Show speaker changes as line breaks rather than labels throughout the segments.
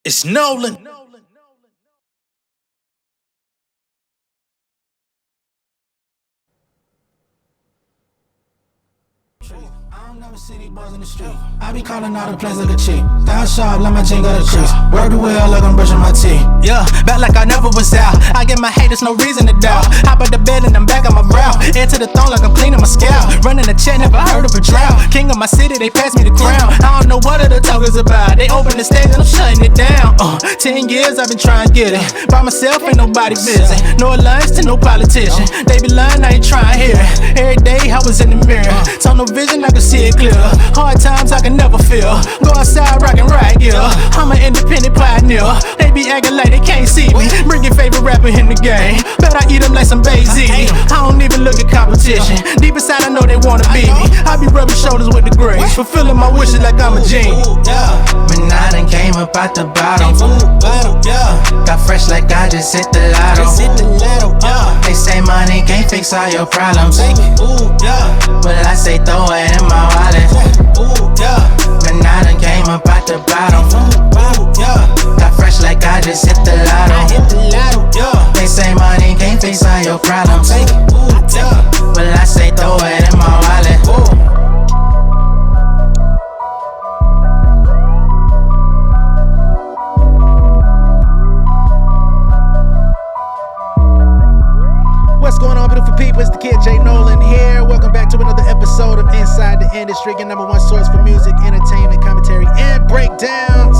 It's Nolan.
I don't never see these boys in the street. I be calling all the plays like a chick. Style sharp, let my chain go to crease. Work the wheel like I'm brushing my teeth. Yeah, back like I never was out. I give my haters no reason to doubt. Hop out the bed and I'm back on my brow. Head to the throne like I'm cleaning my scalp. Running the check, never heard of a drought. King of my city, they pass me the crown. I don't know what other talk is about. They open the stage and I'm shutting it down. 10 years I've been trying to get it. By myself, ain't nobody visit. No alliance to no politician. They be lying, I ain't trying to hear it. Every day I was in the mirror. Tunnel vision, I can see it clear. Hard times I can never feel. Go outside, rock and ride, yeah. I'm an independent pioneer. They be acting like they can't see me. Bring your favorite rapper in the game. Bet I eat them like some Bay-Z. I don't even look at competition. Deep inside I know they wanna beat me. I be rubbing shoulders with the grace. Fulfilling my wishes like I'm a genie.
When I done came up out the bottom, got fresh like I just hit the lotto. They say money can't fix all your problems, but I say throw it in my wallet. When I done came up out the bottom, got fresh like I just hit the lotto. They say money can't fix all your problems, but I say throw it in my wallet.
What's going on, beautiful people? It's the kid J Nolan here. Welcome back to another episode of Inside the Industry, your number one source for music, entertainment, commentary, and breakdowns.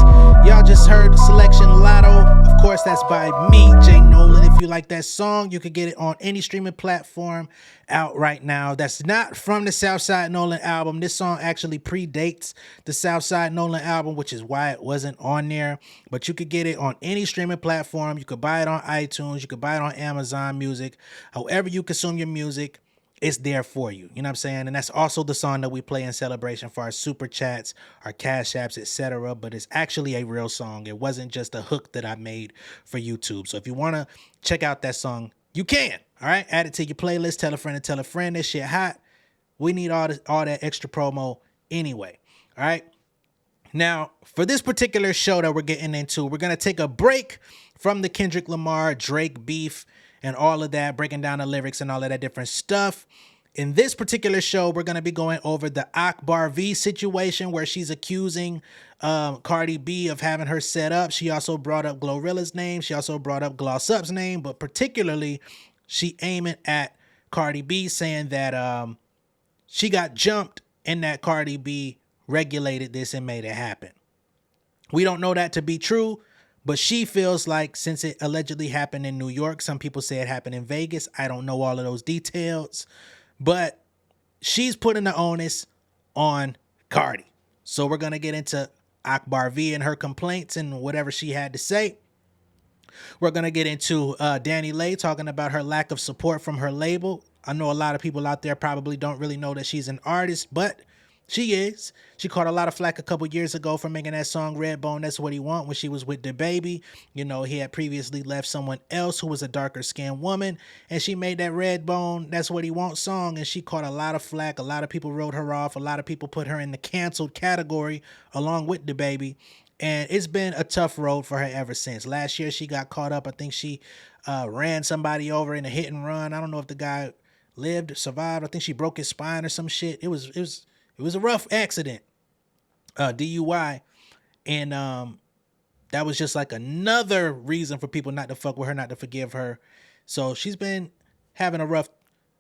Y'all just heard Selection Lotto. Of course, that's by me, J Nolan. If you like that song, you can get it on any streaming platform out right now. That's not from the Southside Nolan album. This song actually predates the Southside Nolan album, which is why it wasn't on there. But you could get it on any streaming platform. You could buy it on iTunes. You could buy it on Amazon Music. However you consume your music, it's there for you. You know what I'm saying? And that's also the song that we play in celebration for our super chats, our cash apps, etc. But it's actually a real song. It wasn't just a hook that I made for YouTube. So if you want to check out that song, you can. All right, add it to your playlist. Tell a friend to tell a friend. This shit hot. We need all that extra promo anyway. All right. Now, for this particular show that we're getting into, we're gonna take a break from the Kendrick Lamar, Drake beef, and all of that, breaking down the lyrics and all of that different stuff. In this particular show, we're going to be going over the Akbar V situation where she's accusing Cardi B of having her set up. She also brought up Glorilla's name. She also brought up Gloss Up's name, but particularly she aiming at Cardi B, saying that she got jumped and that Cardi B regulated this and made it happen. We don't know that to be true, but she feels like since it allegedly happened in New York, some people say it happened in Vegas. I don't know all of those details, but she's putting the onus on Cardi. So we're going to get into Akbar V and her complaints and whatever she had to say. We're going to get into Danileigh talking about her lack of support from her label. I know a lot of people out there probably don't really know that she's an artist, but she is. She caught a lot of flack a couple years ago for making that song Redbone, That's What He Want, when she was with DaBaby. You know, he had previously left someone else who was a darker skinned woman, and she made that Redbone, That's What He Want song, and she caught a lot of flack. A lot of people wrote her off. A lot of people put her in the canceled category along with DaBaby. And it's been a tough road for her ever since. Last year, she got caught up. I think she ran somebody over in a hit and run. I don't know if the guy lived or survived. I think she broke his spine or some shit. It was a rough accident, DUI, and that was just like another reason for people not to fuck with her, not to forgive her. So she's been having a rough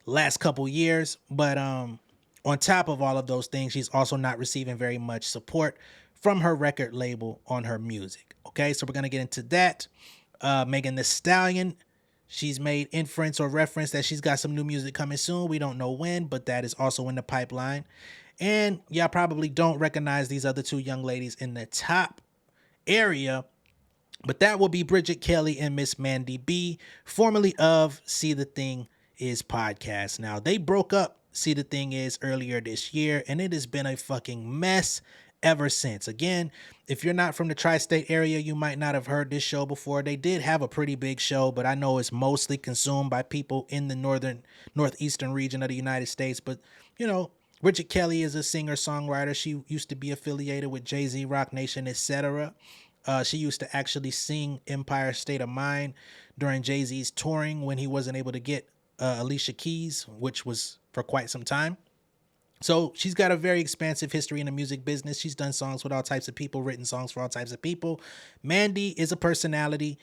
last couple years, but on top of all of those things, she's also not receiving very much support from her record label on her music. Okay, so we're gonna get into that. Megan Thee Stallion, she's made inference or reference that she's got some new music coming soon. We don't know when, but that is also in the pipeline. And y'all probably don't recognize these other two young ladies in the top area, but that will be Bridget Kelly and Miss Mandii B, formerly of See the Thing Is podcast. Now, they broke up See the Thing Is earlier this year, and it has been a fucking mess ever since. Again, if you're not from the tri-state area, you might not have heard this show before. They did have a pretty big show, but I know it's mostly consumed by people in the northeastern region of the United States. But, you know, Bridget Kelly is a singer-songwriter. She used to be affiliated with Jay-Z, Rock Nation, etc. She used to actually sing Empire State of Mind during Jay-Z's touring when he wasn't able to get Alicia Keys, which was for quite some time. So she's got a very expansive history in the music business. She's done songs with all types of people, written songs for all types of people. Mandii is a personality.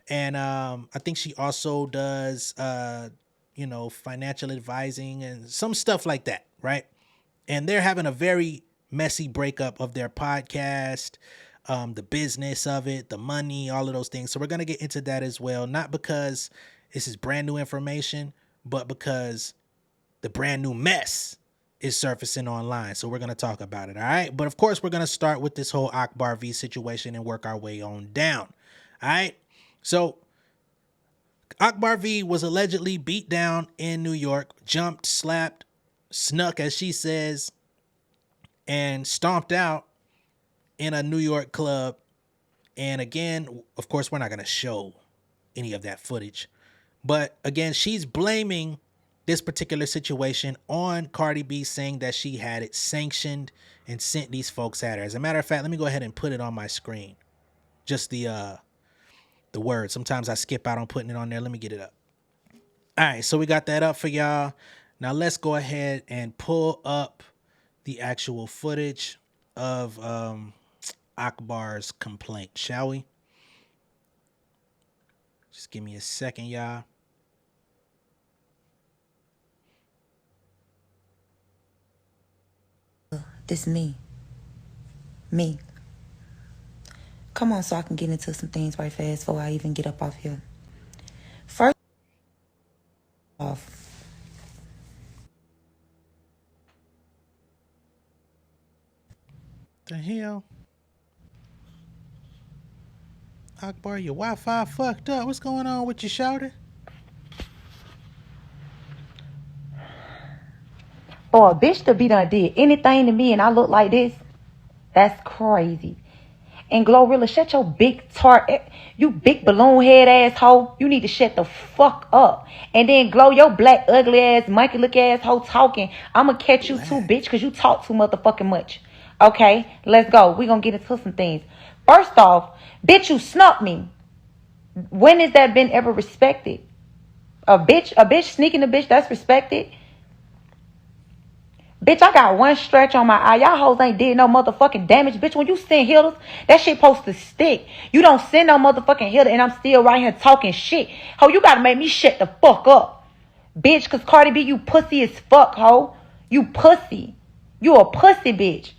And I think she also does, financial advising and some stuff like that, right? And they're having a very messy breakup of their podcast, the business of it, the money, all of those things. So we're going to get into that as well. Not because this is brand new information, but because the brand new mess is surfacing online. So we're going to talk about it. All right. But of course, we're going to start with this whole Akbar V situation and work our way on down. All right. So Akbar V was allegedly beat down in New York, jumped, slapped, snuck, as she says, and stomped out in a New York club. And again, of course, we're not going to show any of that footage. But again, she's blaming this particular situation on Cardi B, saying that she had it sanctioned and sent these folks at her. As a matter of fact, let me go ahead and put it on my screen. Just the word. Sometimes I skip out on putting it on there. Let me get it up. All right, so we got that up for y'all. Now let's go ahead and pull up the actual footage of Akbar's complaint, shall we? Just give me a second, y'all.
This me. Come on, so I can get into some things right fast before I even get up off here. First off,
the hell? Akbar, your Wi-Fi fucked up. What's going on with your shouter?
for a bitch to be done did anything to me and I look like this, that's crazy. And Glorilla, shut your big you big balloon head asshole. You need to shut the fuck up. And then Glow, your black ugly ass monkey look asshole talking. I'ma catch you too, bitch, cause you talk too motherfucking much. Okay, let's go. We gonna get into some things. First off, bitch, you snuck me. When has that been ever respected? A bitch sneaking a bitch, that's respected. Bitch, I got one stretch on my eye. Y'all hoes ain't did no motherfucking damage. Bitch, when you send hitters, that shit supposed to stick. You don't send no motherfucking hitter and I'm still right here talking shit. Ho, you gotta make me shut the fuck up. Bitch, cause Cardi B, you pussy as fuck, ho. You pussy. You a pussy, bitch.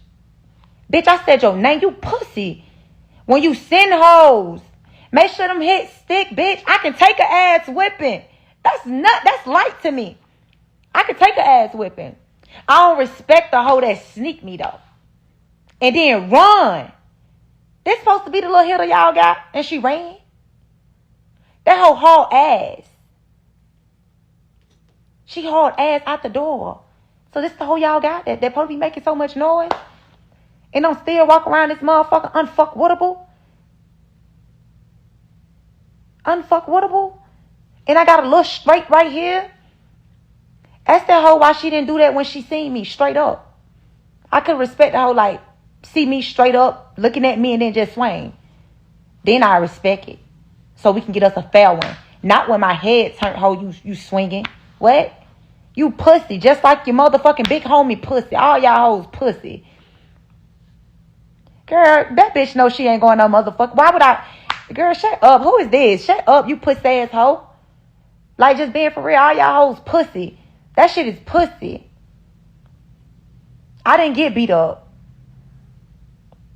Bitch, I said your name. You pussy. When you send hoes, make sure them hits stick, bitch. I can take a ass whipping. That's light to me. I can take a ass whipping. I don't respect the hoe that sneak me though. And then run. This supposed to be the little hitter y'all got. And she ran. That hoe hauled ass. She hauled ass out the door. So this the hoe y'all got that probably be making so much noise. And don't still walk around this motherfucker unfuckwittable. Unfuckwittable. And I got a little straight right here. Ask that hoe why she didn't do that when she seen me straight up. I could respect the hoe like see me straight up looking at me and then just swing. Then I respect it. So we can get us a fair one. Not when my head turned, hoe, you swinging. What? You pussy. Just like your motherfucking big homie pussy. All y'all hoes pussy. Girl, that bitch knows she ain't going no motherfucker. Why would I? Girl, shut up. Who is this? Shut up, you pussy ass hoe. Like just being for real. All y'all hoes pussy. That shit is pussy. I didn't get beat up.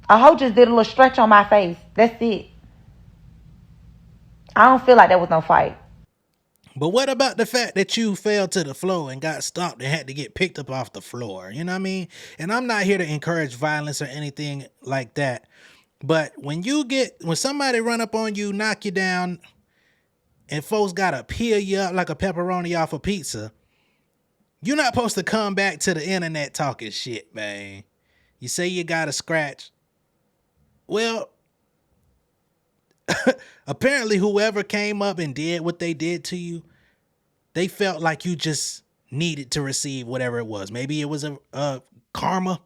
A hoe just did a little stretch on my face. That's it. I don't feel like that was no fight.
But what about the fact that you fell to the floor and got stopped and had to get picked up off the floor? You know what I mean? And I'm not here to encourage violence or anything like that. But when somebody run up on you, knock you down, and folks gotta peel you up like a pepperoni off a pizza, you're not supposed to come back to the internet talking shit, man. You say you got a scratch. Well, apparently whoever came up and did what they did to you, they felt like you just needed to receive whatever it was. Maybe it was a karma.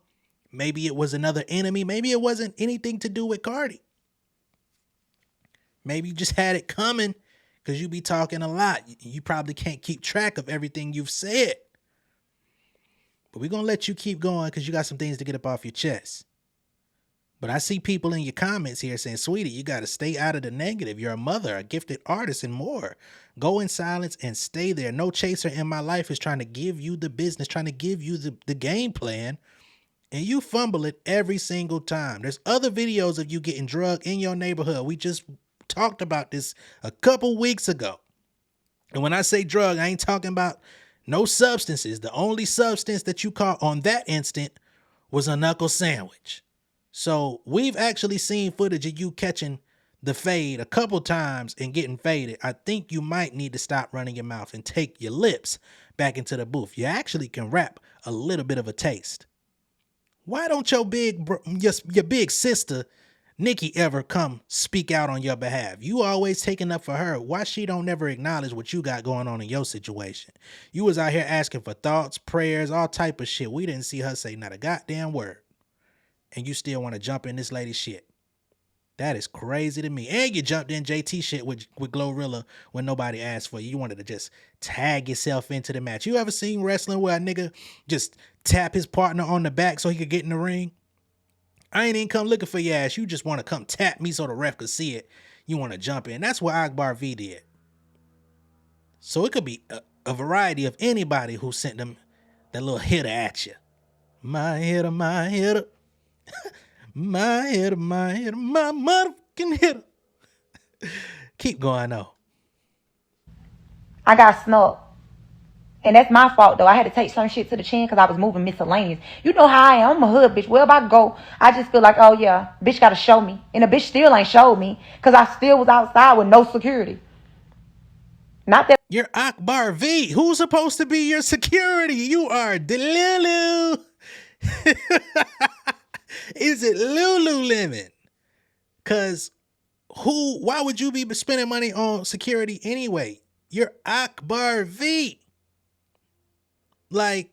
Maybe it was another enemy. Maybe it wasn't anything to do with Cardi. Maybe you just had it coming because you be talking a lot. You probably can't keep track of everything you've said. But we're going to let you keep going because you got some things to get up off your chest. But I see people in your comments here saying, sweetie, you got to stay out of the negative. You're a mother, a gifted artist, and more. Go in silence and stay there. No chaser in my life is trying to give you the business, trying to give you the game plan. And you fumble it every single time. There's other videos of you getting drugged in your neighborhood. We just talked about this a couple weeks ago. And when I say drug, I ain't talking about no substances. The only substance that you caught on that instant was a knuckle sandwich. So we've actually seen footage of you catching the fade a couple times and getting faded. I think you might need to stop running your mouth and take your lips back into the booth. You actually can rap a little bit of a taste. Why don't your big sister Nikki ever come speak out on your behalf? You always taking up for her. Why she don't never acknowledge what you got going on in your situation? You was out here asking for thoughts, prayers, all type of shit. We didn't see her say not a goddamn word. And you still want to jump in this lady's shit. That is crazy to me. And you jumped in JT shit with Glorilla when nobody asked for you. You wanted to just tag yourself into the match. You ever seen wrestling where a nigga just tap his partner on the back so he could get in the ring? I ain't even come looking for your ass. You just want to come tap me so the ref could see it. You want to jump in. That's what Akbar V did. So it could be a variety of anybody who sent them that little hitter at you. My hitter, my hitter. My hitter, my hitter, my motherfucking hitter. Keep going though.
I got snubbed. And that's my fault, though. I had to take some shit to the chin because I was moving miscellaneous. You know how I am. I'm a hood bitch. Wherever I go, I just feel like, oh, yeah, bitch got to show me. And the bitch still ain't showed me because I still was outside with no security. Not that.
You're Akbar V. Who's supposed to be your security? You are Delulu. Is it Lululemon? Because why would you be spending money on security anyway? You're Akbar V. Like,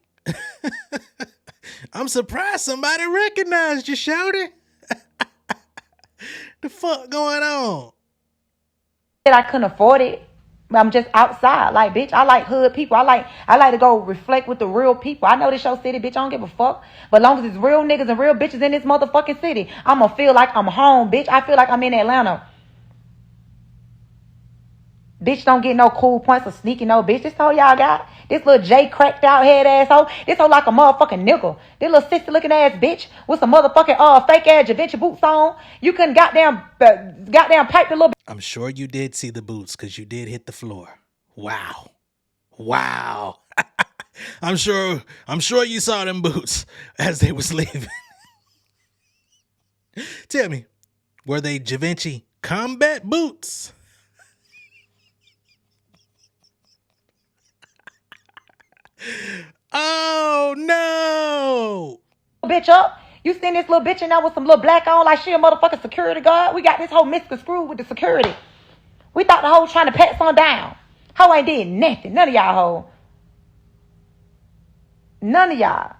I'm surprised somebody recognized you, shouty. The fuck going on?
That I couldn't afford it. I'm just outside. Like, bitch, I like hood people. I like to go reflect with the real people. I know this your city, bitch. I don't give a fuck. But as long as it's real niggas and real bitches in this motherfucking city, I'm gonna feel like I'm home, bitch. I feel like I'm in Atlanta. Bitch don't get no cool points for sneaking no bitch. This all y'all got. This little J cracked out head asshole. This hoe like a motherfucking nigga. This little sissy looking ass bitch with some motherfucking fake ass Javinci boots on. You couldn't goddamn pipe the little.
I'm sure you did see the boots because you did hit the floor. Wow. I'm sure you saw them boots as they was leaving. Tell me, were they Javinci combat boots? Oh no!
Bitch up. You seen this little bitch in there with some little black on like she a motherfucking security guard? We got this whole misconstrued with the security. We thought the hoe was trying to pat some down. Hoe ain't did nothing. None of y'all hoe. None of y'all.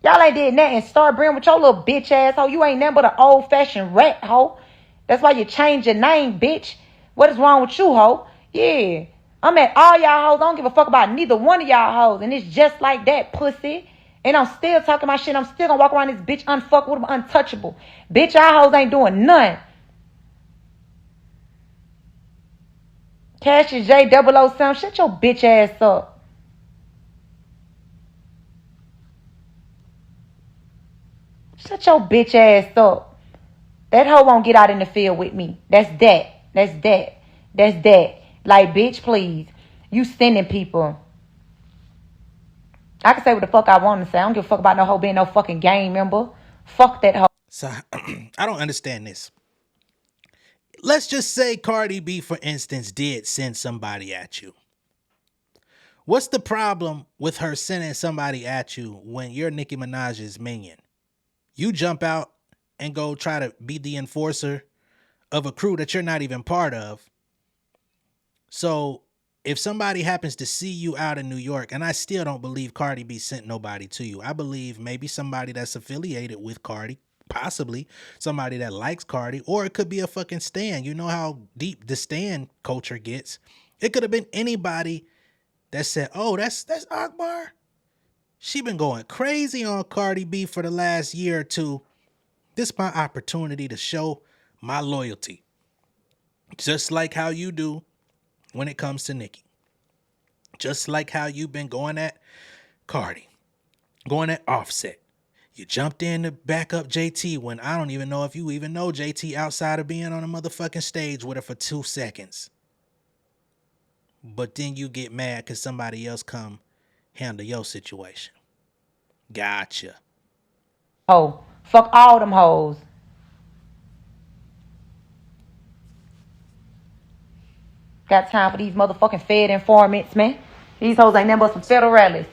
Y'all ain't did nothing. Start bringing with your little bitch ass hoe. You ain't nothing but an old fashioned rat hoe. That's why you changed your name, bitch. What is wrong with you, hoe? Yeah. I'm at all y'all hoes. I don't give a fuck about neither one of y'all hoes. And it's just like that, pussy. And I'm still talking my shit. I'm still gonna walk around this bitch unfuck with them untouchable. Bitch, y'all hoes ain't doing none. Cash is J007. Shut your bitch ass up. Shut your bitch ass up. That hoe won't get out in the field with me. That's that. Like, bitch, please. You sending people. I can say what the fuck I want to say. I don't give a fuck about no hoe being no fucking gang member. Fuck that hoe.
So, I don't understand this. Let's just say Cardi B, for instance, did send somebody at you. What's the problem with her sending somebody at you when you're Nicki Minaj's minion? You jump out and go try to be the enforcer of a crew that you're not even part of. So if somebody happens to see you out in New York, and I still don't believe Cardi B sent nobody to you. I believe maybe somebody that's affiliated with Cardi Possibly somebody that likes Cardi, or it could be a fucking stan. You know how deep the stan culture gets. It could have been anybody that said, oh, that's Akbar. She been going crazy on Cardi B for the last year or two. This is my opportunity to show my loyalty. Just like how you do when it comes to Nicki. Just like how you've been going at Cardi. Going at Offset. You jumped in to back up JT when I don't even know if you even know JT outside of being on a motherfucking stage with her for 2 seconds. But then you get mad because somebody else come handle your situation. Gotcha.
Oh, fuck all them hoes. Got time for these motherfucking Fed informants, man. These hoes ain't nothing but some federalists.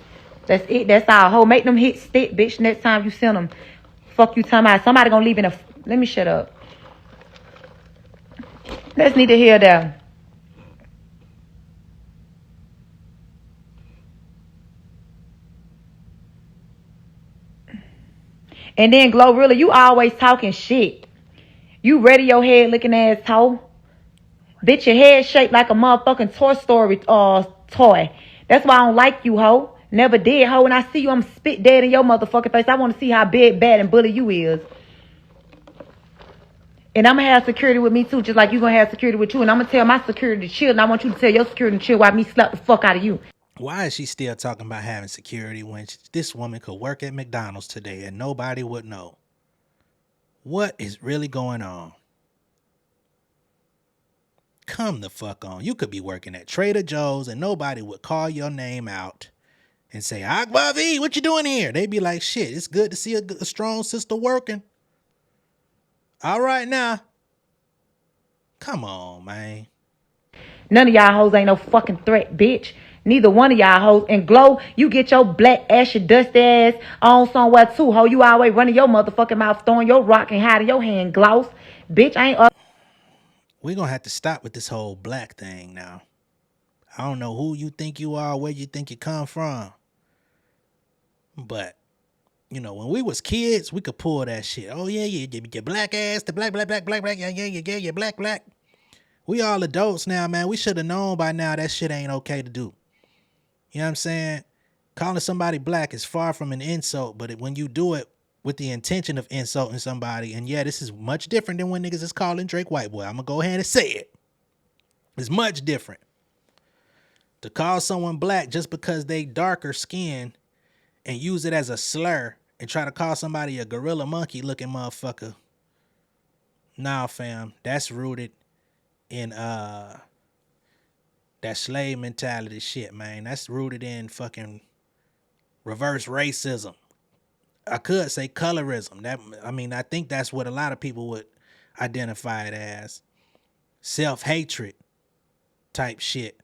That's it. That's all. Ho, make them hit stick, bitch, next time you send them. Fuck you talking about. Somebody gonna leave in a... Let me shut up. Let's need to hear them. And then Glorilla, you always talking shit. You ready your head looking ass hoe. Bitch, your head shaped like a motherfucking Toy Story toy. That's why I don't like you, hoe. Never did, hoe. When I see you, I'm spit dead in your motherfucking face. I want to see how big, bad, and bully you is. And I'm going to have security with me, too, just like you going to have security with you. And I'm going to tell my security to chill, and I want you to tell your security to chill while me slap the fuck out of you.
Why is she still talking about having security when this woman could work at McDonald's today and nobody would know? What is really going on? Come the fuck on. You could be working at Trader Joe's and nobody would call your name out and say, Akbar V, what you doing here? They'd be like, shit, it's good to see a strong sister working. All right now. Come on, man.
None of y'all hoes ain't no fucking threat, bitch. Neither one of y'all hoes. And Glow, you get your black ashy dusty ass on somewhere too, ho. You always running your motherfucking mouth, throwing your rock and hiding your hand, Gloss. Bitch, I ain't...
We're going to have to stop with this whole black thing now. I don't know who you think you are, where you think you come from. But, you know, when we was kids, we could pull that shit. Oh, yeah, your black ass, the black, yeah, black. We all adults now, man. We should have known by now that shit ain't okay to do. You know what I'm saying? Calling somebody black is far from an insult, but when you do it with the intention of insulting somebody, and yeah, this is much different than when niggas is calling Drake white boy. I'm going to go ahead and say it. It's much different. To call someone black just because they darker skin and use it as a slur and try to call somebody a gorilla monkey looking motherfucker. Nah, fam. That's rooted in that slave mentality shit, man. That's rooted in fucking reverse racism. I could say colorism. I think that's what a lot of people would identify it as. Self-hatred type shit.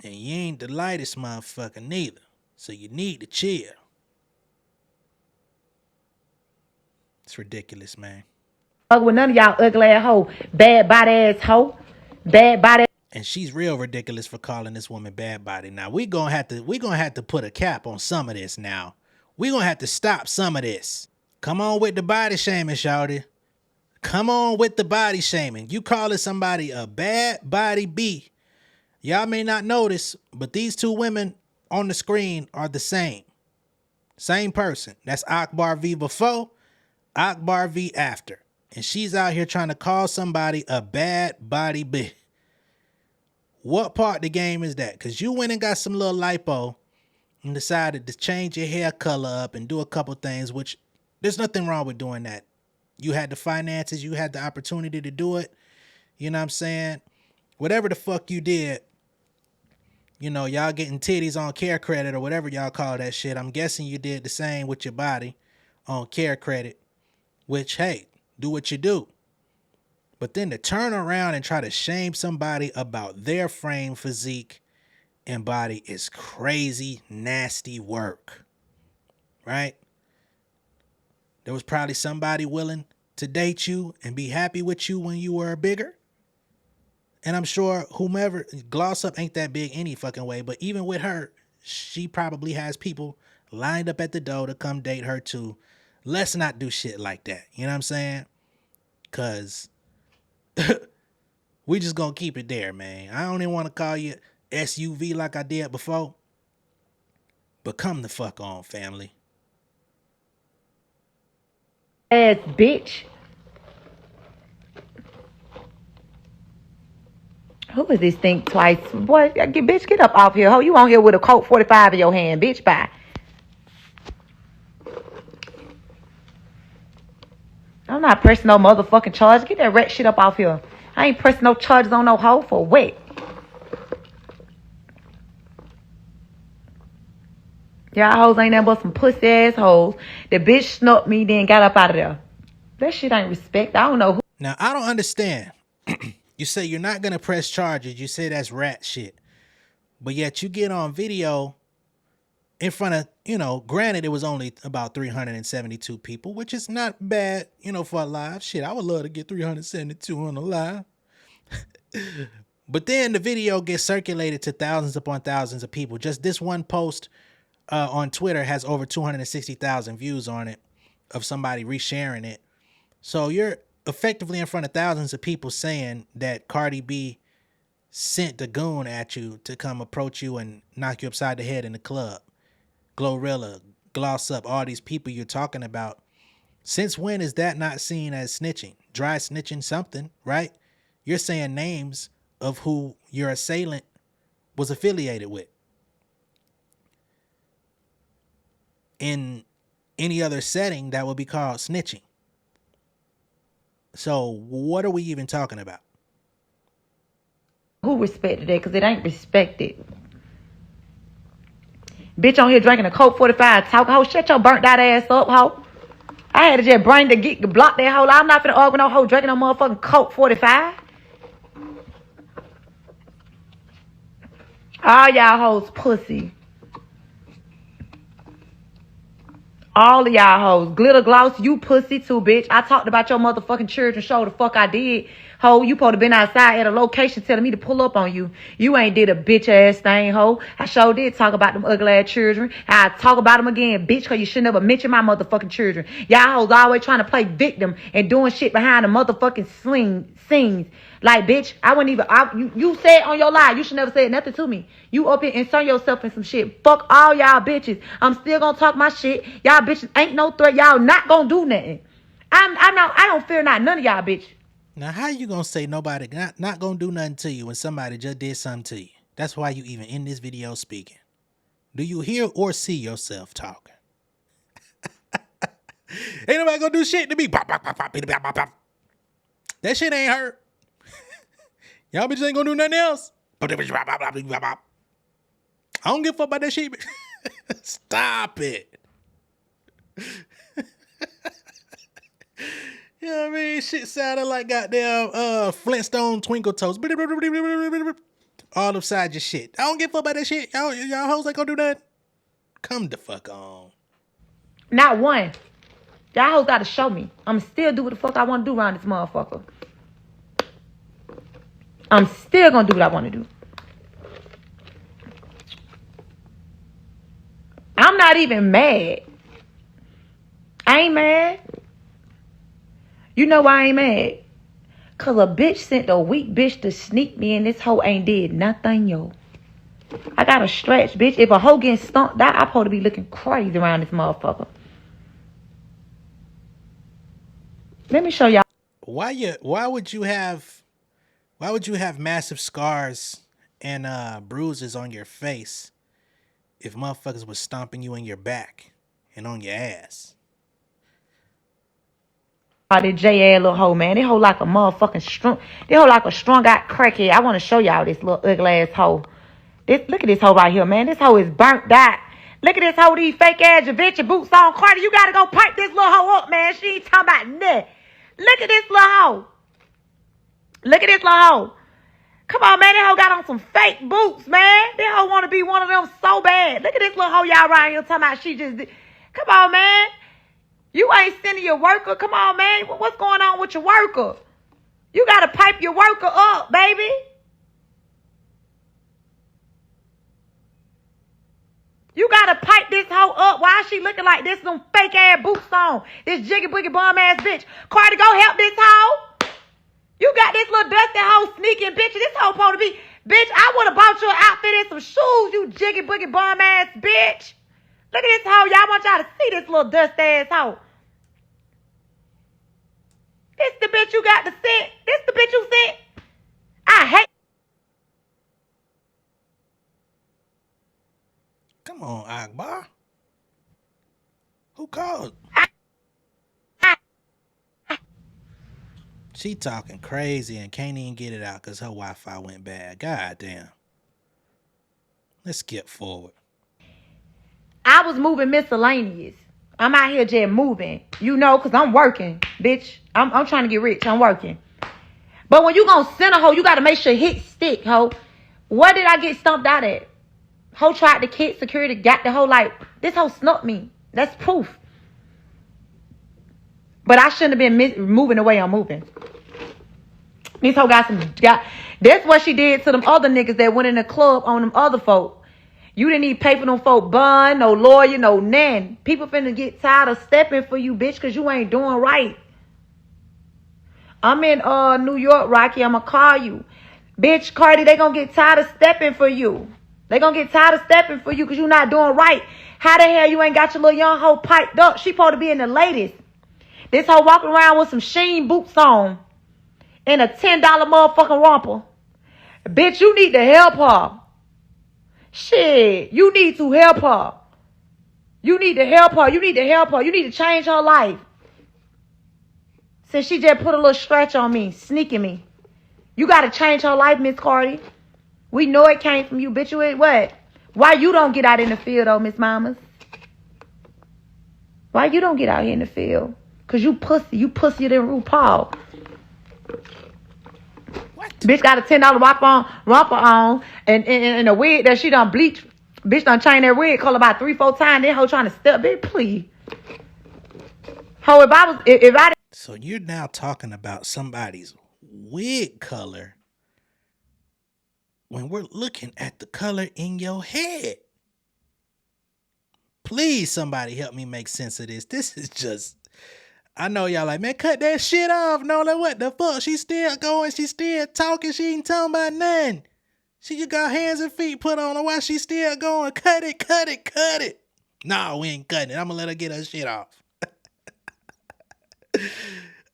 And you ain't the lightest motherfucker neither. So you need to chill. It's ridiculous, man.
With none of y'all ugly ass hoe. Bad body ass hoe. Bad body.
And she's real ridiculous for calling this woman bad body. Now we gonna have to put a cap on some of this now. We gonna have to stop some of this. Come on with the body shaming, shawty. Come on with the body shaming. You calling somebody a bad body B. Y'all may not notice, but these two women on the screen are the same. Same person. That's Akbar V before, Akbar V after. And she's out here trying to call somebody a bad body B. What part of the game is that? Because you went and got some little lipo and decided to change your hair color up and do a couple things, which there's nothing wrong with doing that. You had the finances. You had the opportunity to do it. You know what I'm saying? Whatever the fuck you did, you know, y'all getting titties on care credit or whatever y'all call that shit. I'm guessing you did the same with your body on care credit, which, hey, do what you do. But then to turn around and try to shame somebody about their frame, physique, and body is crazy, nasty work, right? There was probably somebody willing to date you and be happy with you when you were bigger. And I'm sure whomever, Gloss Up ain't that big any fucking way, but even with her, she probably has people lined up at the door to come date her too. let's not do shit like that. You know what I'm saying? Cause we just gonna keep it there, man. I don't even want to call you SUV like I did before. But come the fuck on, family.
Ass bitch. Who is this Think Twice? Boy, bitch, get up off here. Ho, you on here with a Colt 45 in your hand, bitch, bye. I'm not pressing no motherfucking charge. Get that rat shit up off here. I ain't pressing no charges on no hoe for what? Y'all hoes ain't nothing but some pussy ass hoes. The bitch snuck me, then got up out of there. That shit ain't respect. I don't know who.
Now, I don't understand. You say you're not going to press charges. You say that's rat shit. But yet you get on video in front of, granted it was only about 372 people, which is not bad, for a live. Shit, I would love to get 372 on a live. But then the video gets circulated to thousands upon thousands of people. Just this one post on Twitter has over 260,000 views on it of somebody resharing it. So you're effectively in front of thousands of people saying that Cardi B sent the goon at you to come approach you and knock you upside the head in the club. Glorilla, Gloss Up, all these people you're talking about. Since when is that not seen as snitching? Dry snitching something, right? You're saying names of who your assailant was affiliated with. In any other setting, that would be called snitching. So what are we even talking about?
Who respected that? Because it ain't respected. Bitch on here drinking a Coke 45 talking. Ho, shut your burnt out ass up, ho. I had to just bring the block that hoe. I'm not finna argue no hoe drinking no motherfucking Coke 45. All y'all hoes pussy. All of y'all hoes. Glitter gloss, you pussy too, bitch. I talked about your motherfucking children. Show the fuck I did. Ho, you supposed to been outside at a location telling me to pull up on you. You ain't did a bitch ass thing, ho. I sure did talk about them ugly ass children. I talk about them again, bitch, because you should never mention my motherfucking children. Y'all hoes always trying to play victim and doing shit behind the motherfucking scenes. Like, bitch, I wouldn't even, you said on your live, you should never say nothing to me. You up here and insert yourself in some shit. Fuck all y'all bitches. I'm still gonna talk my shit. Y'all bitches ain't no threat. Y'all not gonna do nothing. I don't fear not none of y'all bitches.
Now, how you gonna say nobody not gonna do nothing to you when somebody just did something to you? That's why you even in this video speaking. Do you hear or see yourself talking? Ain't nobody gonna do shit to me. That shit ain't hurt. Y'all bitches ain't gonna do nothing else. I don't give a fuck about that shit. Stop it. You know what I mean? Shit sounded like goddamn Flintstone Twinkle Toes. All upside your shit. I don't give a fuck about that shit. Y'all hoes ain't gonna do that. Come the fuck on.
Not one. Y'all hoes gotta show me. I'm still do what the fuck I wanna do around this motherfucker. I'm still gonna do what I wanna do. I'm not even mad. I ain't mad. You know why I ain't mad? Cause a bitch sent a weak bitch to sneak me and this hoe ain't did nothing, yo. I got a stretch, bitch. If a hoe getting stomped out, I'm supposed to be looking crazy around this motherfucker. Let me show y'all.
Why would you have massive scars and bruises on your face if motherfuckers was stomping you in your back and on your ass?
Oh, this J-ass little hoe, man. This hoe like a motherfucking strong. This hoe like a strung out crackhead. I want to show y'all this little ugly ass hoe. Look at this hoe right here, man. This hoe is burnt out. Look at this hoe, these fake ass Javinci boots on. Cardi, you gotta go pipe this little hoe up, man. She ain't talking about nothing. Look at this little hoe. Look at this little hoe. Come on, man. This hoe got on some fake boots, man. This hoe want to be one of them so bad. Look at this little hoe y'all right here talking about she just did. Come on, man. You ain't sending your worker. Come on, man. What's going on with your worker? You got to pipe your worker up, baby. You gotta pipe this hoe up. Why is she looking like this? Some fake ass boots on. This jiggy boogie bum ass bitch. Cardi, go help this hoe. You got this little dusty hoe sneaking bitch. This hoe supposed to be, bitch, I would have bought you an outfit and some shoes, you jiggy boogie bum ass bitch. Look at this hoe. Y'all want y'all to see this little dust ass hoe. This the bitch you got to sit. This the bitch you sit. I hate.
Come on, Akbar. Who called? She talking crazy and can't even get it out because her Wi-Fi went bad. God damn. Let's skip forward.
I was moving miscellaneous. I'm out here just moving. You know, because I'm working, bitch. I'm trying to get rich. I'm working. But when you gonna send a hoe, you got to make sure hit stick, hoe. What did I get stumped out at? Hoe tried to kick security, got the hoe like, this hoe snuck me. That's proof. But I shouldn't have been moving the way I'm moving. This hoe got. That's what she did to them other niggas that went in the club on them other folk. You didn't even pay for them folk bun, no lawyer, no nan. People finna get tired of stepping for you, bitch, because you ain't doing right. I'm in New York, Rocky. I'ma call you. Bitch, Cardi, they gonna get tired of stepping for you. They gonna get tired of stepping for you because you not doing right. How the hell you ain't got your little young hoe piped up? She supposed to be in the latest. This hoe walking around with some Sheen boots on and a $10 motherfucking romper. Bitch, you need to help her. Shit, you need to help her. You need to help her. You need to help her. You need to change her life. Since she just put a little scratch on me, sneaking me. You got to change her life, Miss Cardi. We know it came from you, bitch. You ain't what? Why you don't get out in the field, though, Miss Mamas? Why you don't get out here in the field? Because you pussy. You pussier than RuPaul.
What?
Bitch got a $10 romper on and a wig that she done bleach. Bitch done change that wig color about 3-4 times. That hoe trying to step. Bitch, please. Ho, if I
So you're now talking about somebody's wig color when we're looking at the color in your head. Please, somebody help me make sense of this. This is just, I know y'all like, man, cut that shit off. Nolan, what the fuck? She still going. She still talking. She ain't talking about nothing. She just got hands and feet put on her. Why she still going? Cut it, cut it, cut it. No, we ain't cutting it. I'm going to let her get her shit off.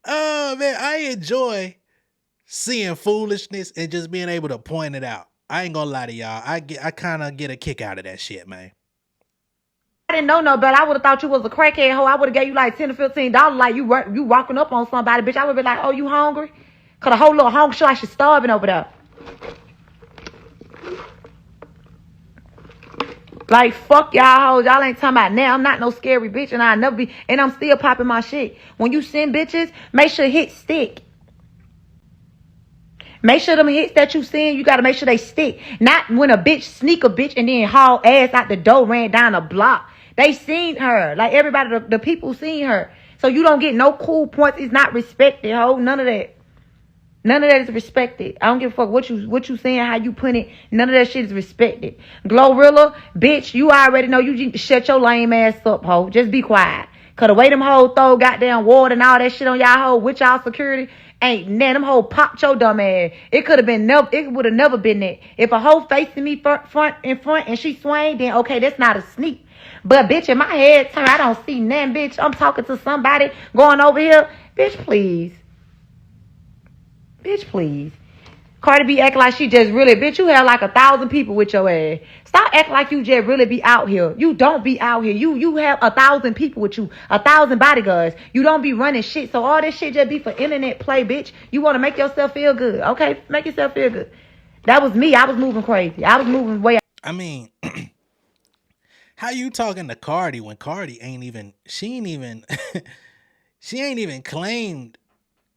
Oh, man, I enjoy seeing foolishness and just being able to point it out. I ain't gonna lie to y'all. I kind of get a kick out of that shit, man.
I didn't know no better. I would have thought you was a crackhead hoe. I would have gave you like $10 to $15 like you walking up on somebody, bitch. I would be like, oh, you hungry? Cause the whole little hungry shit like she's starving over there. Like, fuck y'all hoes. Y'all ain't talking about now. I'm not no scary bitch and I'll never be. And I'm still popping my shit. When you send bitches, make sure hit stick. Make sure them hits that you send, you got to make sure they stick. Not when a bitch sneak a bitch and then haul ass out the door, ran down a block. They seen her. Like everybody, the people seen her. So you don't get no cool points. It's not respected, ho. None of that. None of that is respected. I don't give a fuck what you saying, how you put it. None of that shit is respected. Glorilla, bitch, you already know you need to shut your lame ass up, ho. Just be quiet. Cause the way them hoes throw goddamn water and all that shit on y'all hoe with y'all security, ain't none. Them hoes popped your dumb ass. It could have been it would have never been that. If a hoe facing me front and she swing, then okay, that's not a sneak. But bitch, in my head turn, I don't see nothing, bitch. I'm talking to somebody going over here. Bitch, please. Bitch, please. Cardi B act like she just really, bitch, you have like 1,000 people with your ass. Stop acting like you just really be out here. You don't be out here. You have 1,000 people with you, 1,000 bodyguards. You don't be running shit. So all this shit just be for internet play, bitch. You want to make yourself feel good. Okay? Make yourself feel good. That was me. I was moving crazy. I was moving way out.
I mean, how you talking to Cardi when Cardi she ain't even claimed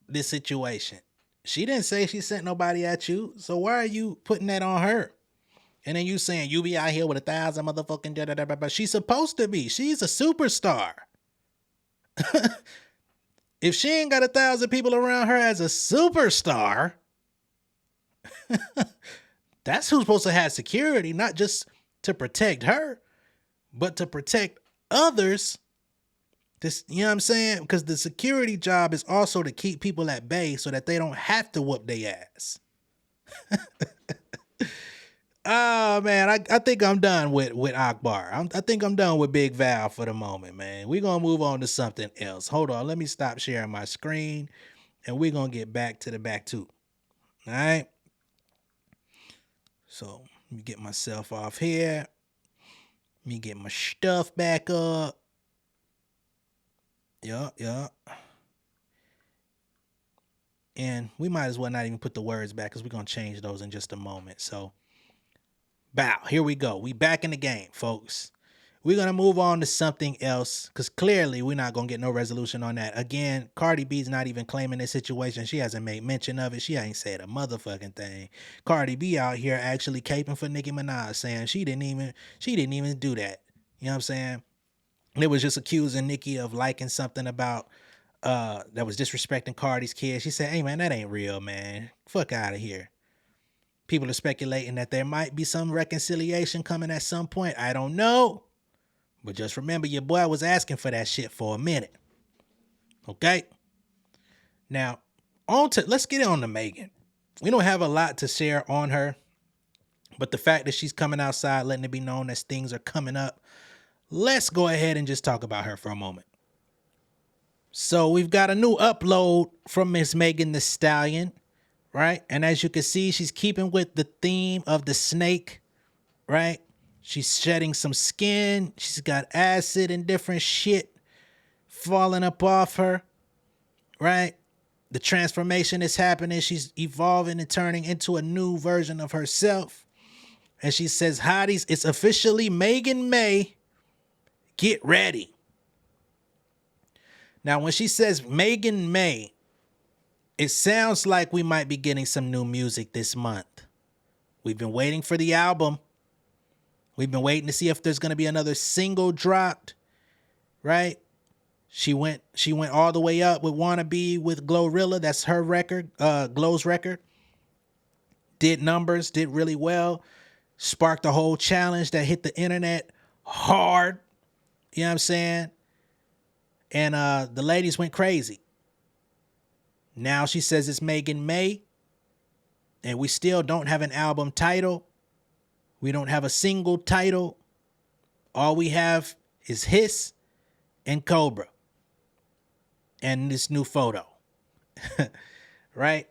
this situation. She didn't say she sent nobody at you. So why are you putting that on her? And then you saying you be out here with 1,000 motherfucking da-da-da-da-da. She's supposed to be. She's a superstar. If she ain't got 1,000 people around her as a superstar, that's who's supposed to have security, not just to protect her. but to protect others, this, you know what I'm saying? Because the security job is also to keep people at bay so that they don't have to whoop their ass. Oh man, I think I'm done with Akbar. I think I'm done with Big Val for the moment, man. We're gonna move on to something else. Hold on, let me stop sharing my screen and we're gonna get back to the back two. All right. So let me get myself off here. Let me get my stuff back up. Yeah. And we might as well not even put the words back because we're gonna change those in just a moment. So bow, here we go. We back in the game, folks. We're going to move on to something else because clearly we're not going to get no resolution on that. Again, Cardi B's not even claiming this situation. She hasn't made mention of it. She ain't said a motherfucking thing. Cardi B out here actually caping for Nicki Minaj, saying she didn't even do that. You know what I'm saying? It was just accusing Nicki of liking something about that was disrespecting Cardi's kids. She said, hey man, that ain't real, man. Fuck out of here. People are speculating that there might be some reconciliation coming at some point. I don't know. But just remember, your boy was asking for that shit for a minute. Okay? Now, let's get on to Megan. We don't have a lot to share on her. But the fact that she's coming outside, letting it be known as things are coming up, let's go ahead and just talk about her for a moment. So we've got a new upload from Miss Megan Thee Stallion. Right? And as you can see, she's keeping with the theme of the snake, right? She's shedding some skin. She's got acid and different shit falling up off her, right? The transformation is happening. She's evolving and turning into a new version of herself. And she says, hotties, it's officially Megan May. Get ready. Now, when she says Megan May, it sounds like we might be getting some new music this month. We've been waiting for the album. We've been waiting to see if there's going to be another single dropped, right? She went all the way up with Wannabe with Glorilla. That's her record, Glow's record. Did numbers, did really well. Sparked a whole challenge that hit the internet hard. You know what I'm saying? And the ladies went crazy. Now she says it's Megan May, and we still don't have an album title. We don't have a single title. All we have is Hiss and Cobra and this new photo, right?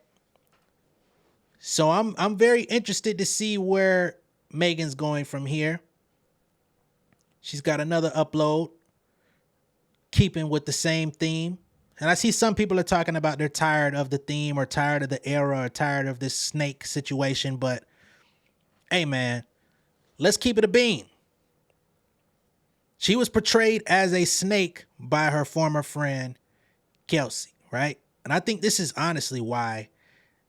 So I'm very interested to see where Megan's going from here. She's got another upload, keeping with the same theme. And I see some people are talking about they're tired of the theme or tired of the era or tired of this snake situation. But, hey, man, let's keep it a bean. She was portrayed as a snake by her former friend, Kelsey, right? And I think this is honestly why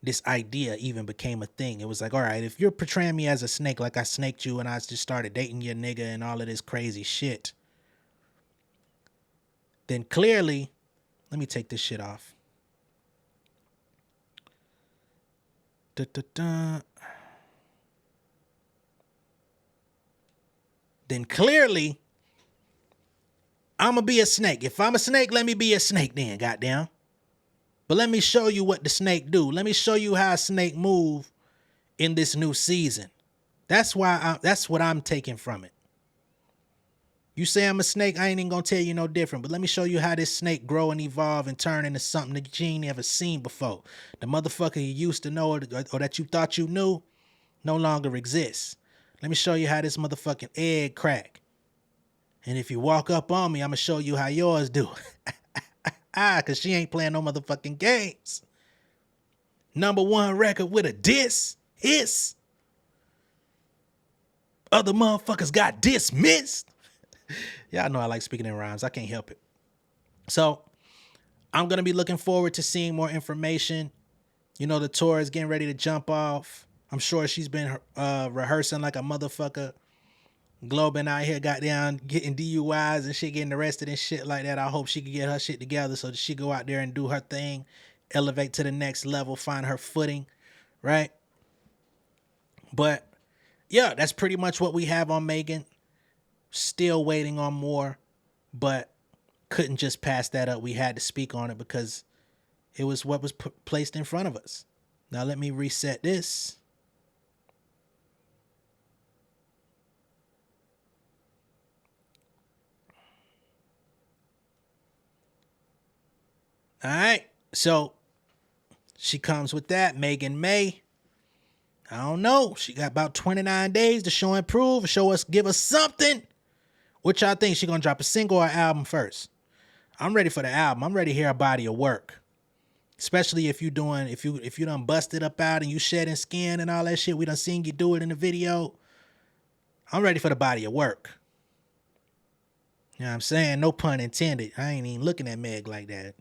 this idea even became a thing. It was like, all right, if you're portraying me as a snake, like I snaked you and I just started dating your nigga and all of this crazy shit, then clearly... Let me take this shit off. Then clearly, I'm going to be a snake. If I'm a snake, let me be a snake then, goddamn. But let me show you what the snake do. Let me show you how a snake move in this new season. That's what I'm taking from it. You say I'm a snake, I ain't even gonna tell you no different. But let me show you how this snake grow and evolve and turn into something that you ain't ever seen before. The motherfucker you used to know or that you thought you knew no longer exists. Let me show you how this motherfucking egg crack. And if you walk up on me, I'm gonna show you how yours do. Cause she ain't playing no motherfucking games. #1 record with a diss. Hiss. Other motherfuckers got dismissed. Y'all know I like speaking in rhymes. I can't help it. So I'm going to be looking forward to seeing more information. You know, the tour is getting ready to jump off. I'm sure she's been rehearsing like a motherfucker. Glow been out here goddamn getting DUIs and shit, getting arrested and shit like that. I hope she can get her shit together so that she go out there and do her thing, elevate to the next level, find her footing, right? But yeah, that's pretty much what we have on Megan. Still waiting on more, but couldn't just pass that up. We had to speak on it because it was what was placed in front of us. Now let me reset this. All right, so she comes with that. Megan May. I don't know. She got about 29 days to show and prove, give us something. What y'all think? She gonna drop a single or album first? I'm ready for the album. I'm ready to hear a body of work. Especially if you done busted up out and you shedding skin and all that shit. We done seen you do it in the video. I'm ready for the body of work. You know what I'm saying? No pun intended. I ain't even looking at Meg like that.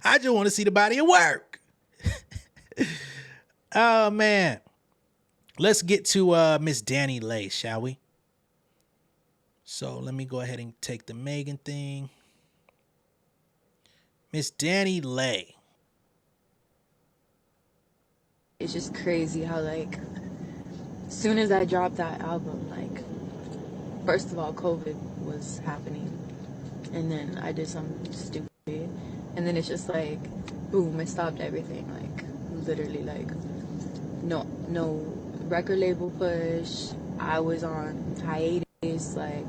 I just want to see the body of work. Oh, man. Let's get to Miss Danileigh, shall we? So let me go ahead and take the Megan thing. Miss Danileigh.
It's just crazy how, like, as soon as I dropped that album, like, first of all, COVID was happening. And then I did something stupid. And then it's just like, boom, it stopped everything. Like, literally, like, no record label push. I was on hiatus. Like,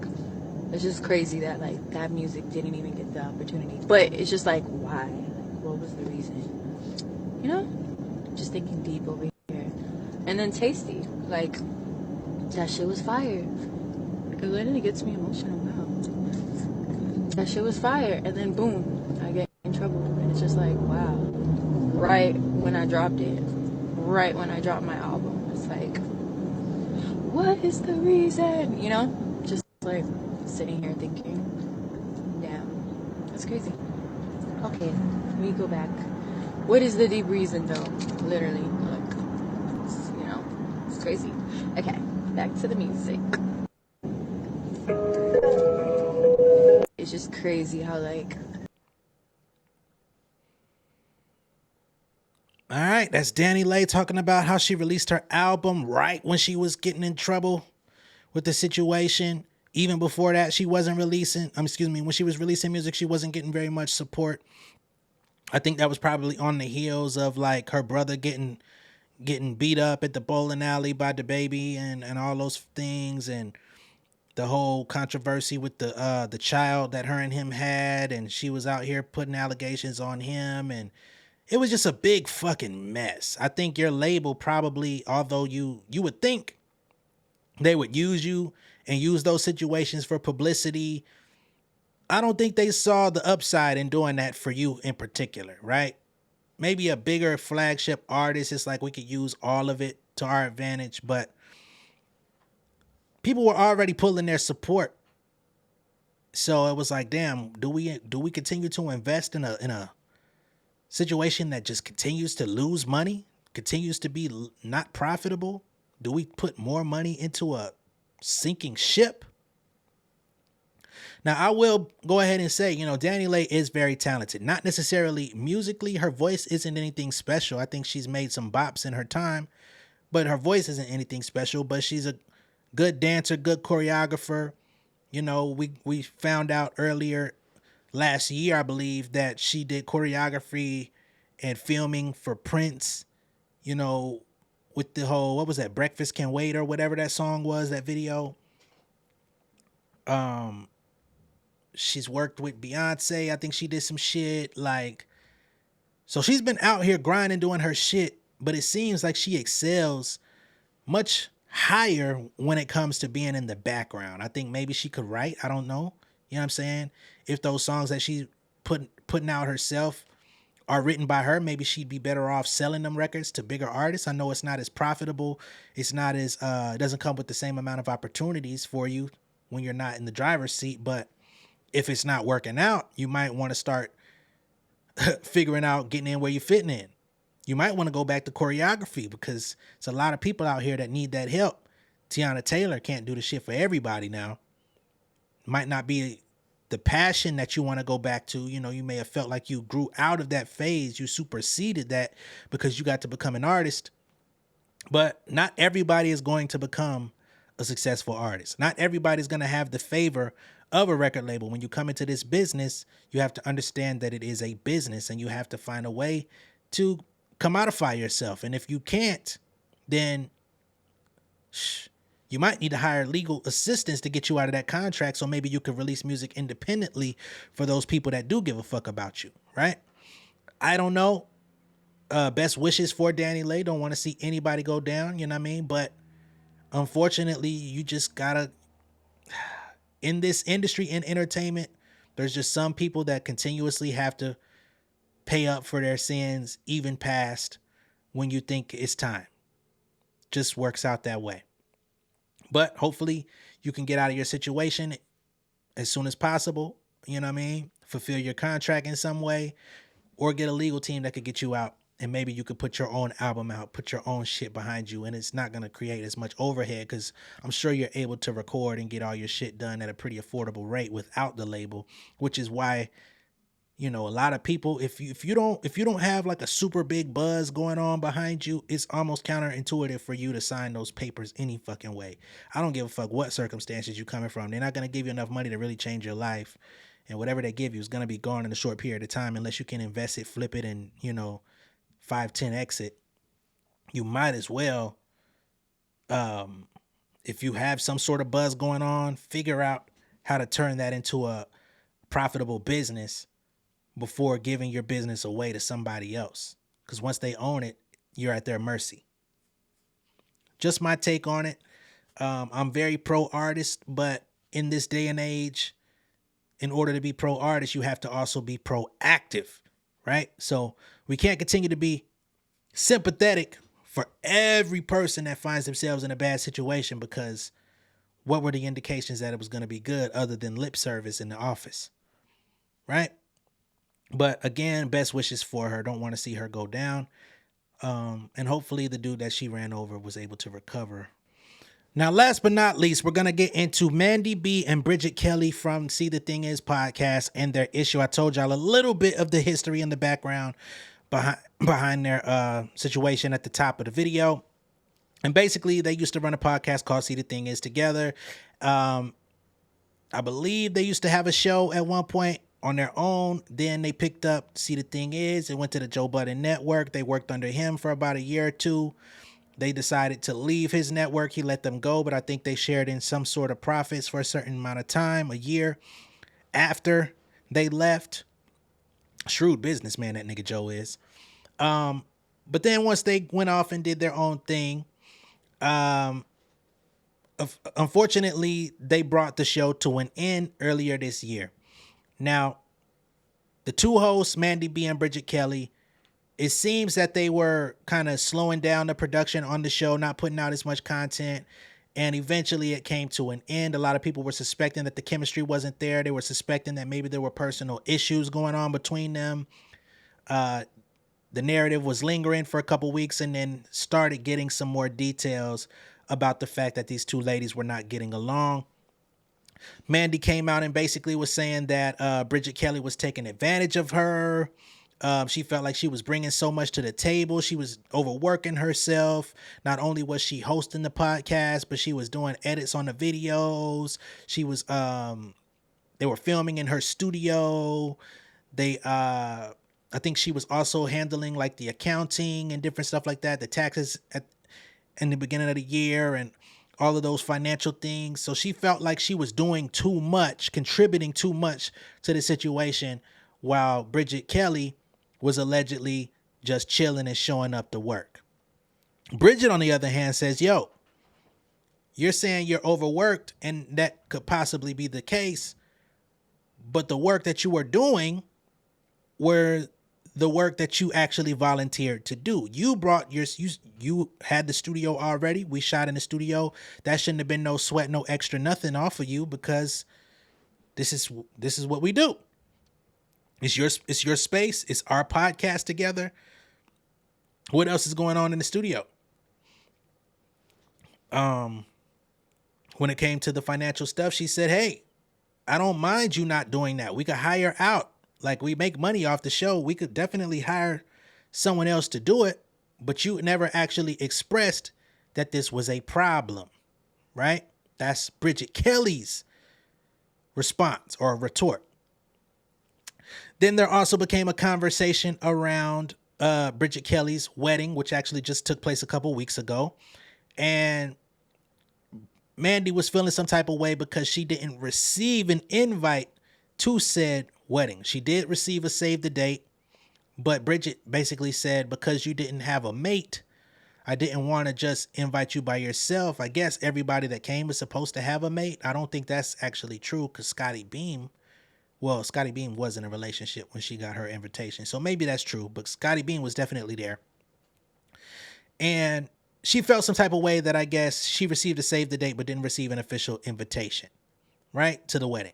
it's just crazy that, like, that music didn't even get the opportunity. But it's just like, why? Like, what was the reason? You know? Just thinking deep over here. And then Tasty. Like, that shit was fire. It literally gets me emotional now. That shit was fire. And then, boom, I get in trouble. And it's just like, wow. Right when I dropped it. Right when I dropped my album. It's like, what is the reason? You know? Just like sitting here thinking, damn, that's crazy. Okay, let me go back. What is the deep reason though? Literally, like, you know, it's crazy. Okay, back to the music. It's just crazy how, like,
all right, that's Danileigh talking about how she released her album right when she was getting in trouble with the situation. Even before that, she wasn't releasing, when she was releasing music, she wasn't getting very much support. I think that was probably on the heels of, like, her brother getting beat up at the bowling alley by the baby and all those things, and the whole controversy with the child that her and him had, and she was out here putting allegations on him, and it was just a big fucking mess. I think your label probably, although you would think they would use you and use those situations for publicity, I don't think they saw the upside in doing that for you in particular, right? Maybe a bigger flagship artist, it's like we could use all of it to our advantage, but people were already pulling their support. So it was like, damn, do we continue to invest in a situation that just continues to lose money, continues to be not profitable? Do we put more money into a sinking ship? Now, I will go ahead and say, you know, Danileigh is very talented. Not necessarily musically. Her voice isn't anything special. I think she's made some bops in her time, but her voice isn't anything special. But she's a good dancer, good choreographer. You know, we found out earlier last year, I believe, that she did choreography and filming for Prince, you know, with the whole, what was that, Breakfast Can Wait or whatever that song was, that video. She's worked with Beyonce. I think she did some shit, like, so she's been out here grinding, doing her shit, but it seems like she excels much higher when it comes to being in the background. I think maybe she could write. I don't know. You know what I'm saying? If those songs that she's putting out herself are written by her, maybe she'd be better off selling them records to bigger artists. I know it's not as profitable. It's not as, it doesn't come with the same amount of opportunities for you when you're not in the driver's seat. But if it's not working out, you might want to start figuring out getting in where you're fitting in. You might want to go back to choreography because it's a lot of people out here that need that help. Tiana Taylor can't do the shit for everybody now. Might not be the passion that you want to go back to. You know, you may have felt like you grew out of that phase. You superseded that because you got to become an artist. But not everybody is going to become a successful artist. Not everybody's going to have the favor of a record label. When you come into this business, you have to understand that it is a business and you have to find a way to commodify yourself. And if you can't, then you might need to hire legal assistance to get you out of that contract, so maybe you could release music independently for those people that do give a fuck about you, right? I don't know. Best wishes for Danileigh. Don't want to see anybody go down, you know what I mean? But unfortunately, you just gotta, in this industry, in entertainment, there's just some people that continuously have to pay up for their sins, even past when you think it's time. Just works out that way. But hopefully you can get out of your situation as soon as possible. You know what I mean? Fulfill your contract in some way, or get a legal team that could get you out. And maybe you could put your own album out, put your own shit behind you. And it's not going to create as much overhead, because I'm sure you're able to record and get all your shit done at a pretty affordable rate without the label, which is why, you know, a lot of people, if you don't have like a super big buzz going on behind you, it's almost counterintuitive for you to sign those papers any fucking way. I don't give a fuck what circumstances you coming from. They're not going to give you enough money to really change your life. And whatever they give you is going to be gone in a short period of time, unless you can invest it, flip it, and, 5-10x it. You might as well, if you have some sort of buzz going on, figure out how to turn that into a profitable business before giving your business away to somebody else. Because once they own it, you're at their mercy. Just my take on it. I'm very pro artist, but in this day and age, in order to be pro artist, you have to also be proactive, right? So we can't continue to be sympathetic for every person that finds themselves in a bad situation, because what were the indications that it was going to be good other than lip service in the office, right? But again, best wishes for her. Don't want to see her go down. And hopefully the dude that she ran over was able to recover. Now, last but not least, we're going to get into Mandii B and Bridget Kelly from See the Thing Is podcast and their issue. I told y'all a little bit of the history and the background behind their situation at the top of the video. And basically, they used to run a podcast called See the Thing Is together. I believe they used to have a show at one point on their own. Then they picked up See the Thing Is and went to the Joe Budden network. They worked under him for about a year or two. They decided to leave his network. He let them go, but I think they shared in some sort of profits for a certain amount of time, a year after they left. Shrewd businessman, that nigga Joe is. But then once they went off and did their own thing, unfortunately, they brought the show to an end earlier this year. Now, the two hosts, Mandii B and Bridget Kelly, it seems that they were kind of slowing down the production on the show, not putting out as much content, and eventually it came to an end. A lot of people were suspecting that the chemistry wasn't there. They were suspecting that maybe there were personal issues going on between them. The narrative was lingering for a couple weeks and then started getting some more details about the fact that these two ladies were not getting along. Mandii came out and basically was saying that Bridget Kelly was taking advantage of her. She felt like she was bringing so much to the table. She was overworking herself. Not only was she hosting the podcast, but she was doing edits on the videos. She was, they were filming in her studio. I think she was also handling like the accounting and different stuff like that, the taxes in the beginning of the year and all of those financial things. So she felt like she was doing too much, contributing too much to the situation, while Bridget Kelly was allegedly just chilling and showing up to work. Bridget, on the other hand, says, yo, you're saying you're overworked, and that could possibly be the case, but the work that you were doing were the work that you actually volunteered to do. You brought you had the studio already. We shot in the studio. That shouldn't have been no sweat, no extra nothing off of you, because this is what we do. It's your space. It's our podcast together. What else is going on in the studio? When it came to the financial stuff, she said, hey, I don't mind you not doing that. We could hire out. Like, we make money off the show. We could definitely hire someone else to do it. But you never actually expressed that this was a problem, right? That's Bridget Kelly's response or retort. Then there also became a conversation around Bridget Kelly's wedding, which actually just took place a couple weeks ago. And Mandi was feeling some type of way because she didn't receive an invite to said wedding. She did receive a save the date, but Bridget basically said, because you didn't have a mate, I didn't want to just invite you by yourself. I guess everybody that came was supposed to have a mate. I don't think that's actually true because Scotty Beam was in a relationship when she got her invitation. So maybe that's true, but Scotty Beam was definitely there. And she felt some type of way that I guess she received a save the date but didn't receive an official invitation, right, to the wedding.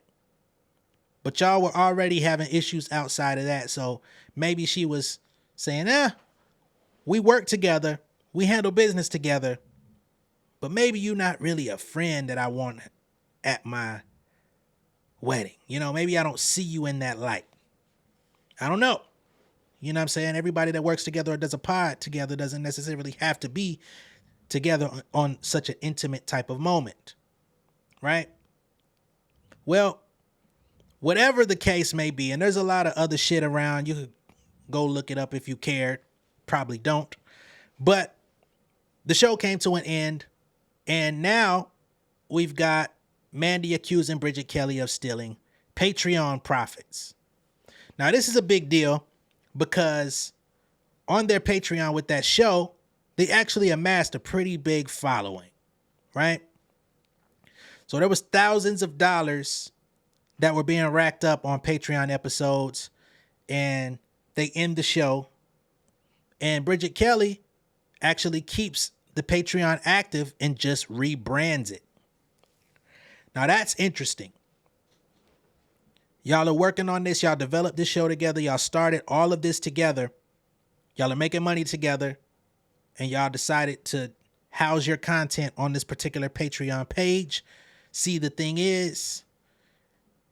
But y'all were already having issues outside of that. So maybe she was saying, we work together. We handle business together. But maybe you're not really a friend that I want at my wedding. You know, maybe I don't see you in that light. I don't know. You know what I'm saying? Everybody that works together or does a pod together doesn't necessarily have to be together on such an intimate type of moment. Right? Well, whatever the case may be, and there's a lot of other shit around. You could go look it up if you cared. Probably don't. But the show came to an end, and now we've got Mandi accusing Bridget Kelly of stealing Patreon profits. Now, this is a big deal because on their Patreon with that show, they actually amassed a pretty big following, right? So there was thousands of dollars that were being racked up on Patreon episodes, and they end the show. And Bridget Kelly actually keeps the Patreon active and just rebrands it. Now that's interesting. Y'all are working on this. Y'all developed this show together. Y'all started all of this together. Y'all are making money together. And y'all decided to house your content on this particular Patreon page. See, the thing is,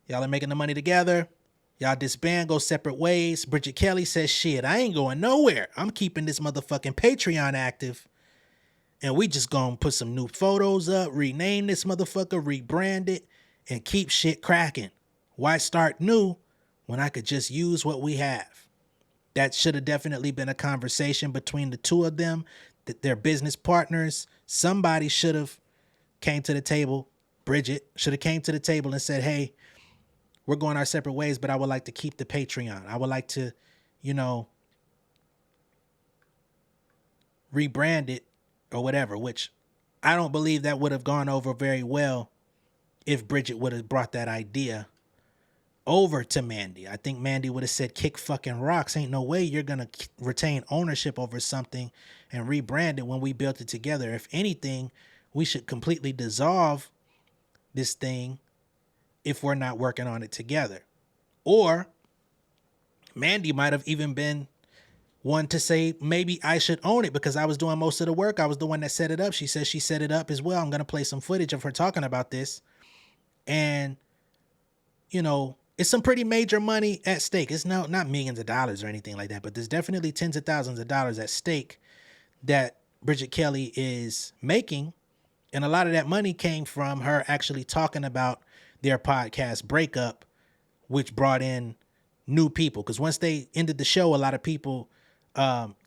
y'all are making the money together. Y'all disband, go separate ways. Bridget Kelly says, shit, I ain't going nowhere. I'm keeping this motherfucking Patreon active. And we just gonna put some new photos up, rename this motherfucker, rebrand it, and keep shit cracking. Why start new when I could just use what we have? That should have definitely been a conversation between the two of them, that they're business partners. Somebody should have came to the table. Bridget should have came to the table and said, hey, we're going our separate ways, but I would like to keep the Patreon. I would like to, rebrand it or whatever, which I don't believe that would have gone over very well if Bridget would have brought that idea over to Mandi. I think Mandi would have said, kick fucking rocks. Ain't no way you're going to retain ownership over something and rebrand it when we built it together. If anything, we should completely dissolve this thing if we're not working on it together. Or Mandi might have even been one to say, maybe I should own it because I was doing most of the work. I was the one that set it up. She says she set it up as well. I'm going to play some footage of her talking about this. And, it's some pretty major money at stake. It's not millions of dollars or anything like that, but there's definitely tens of thousands of dollars at stake that Bridget Kelly is making. And a lot of that money came from her actually talking about their podcast Breakup, which brought in new people. Because once they ended the show, a lot of people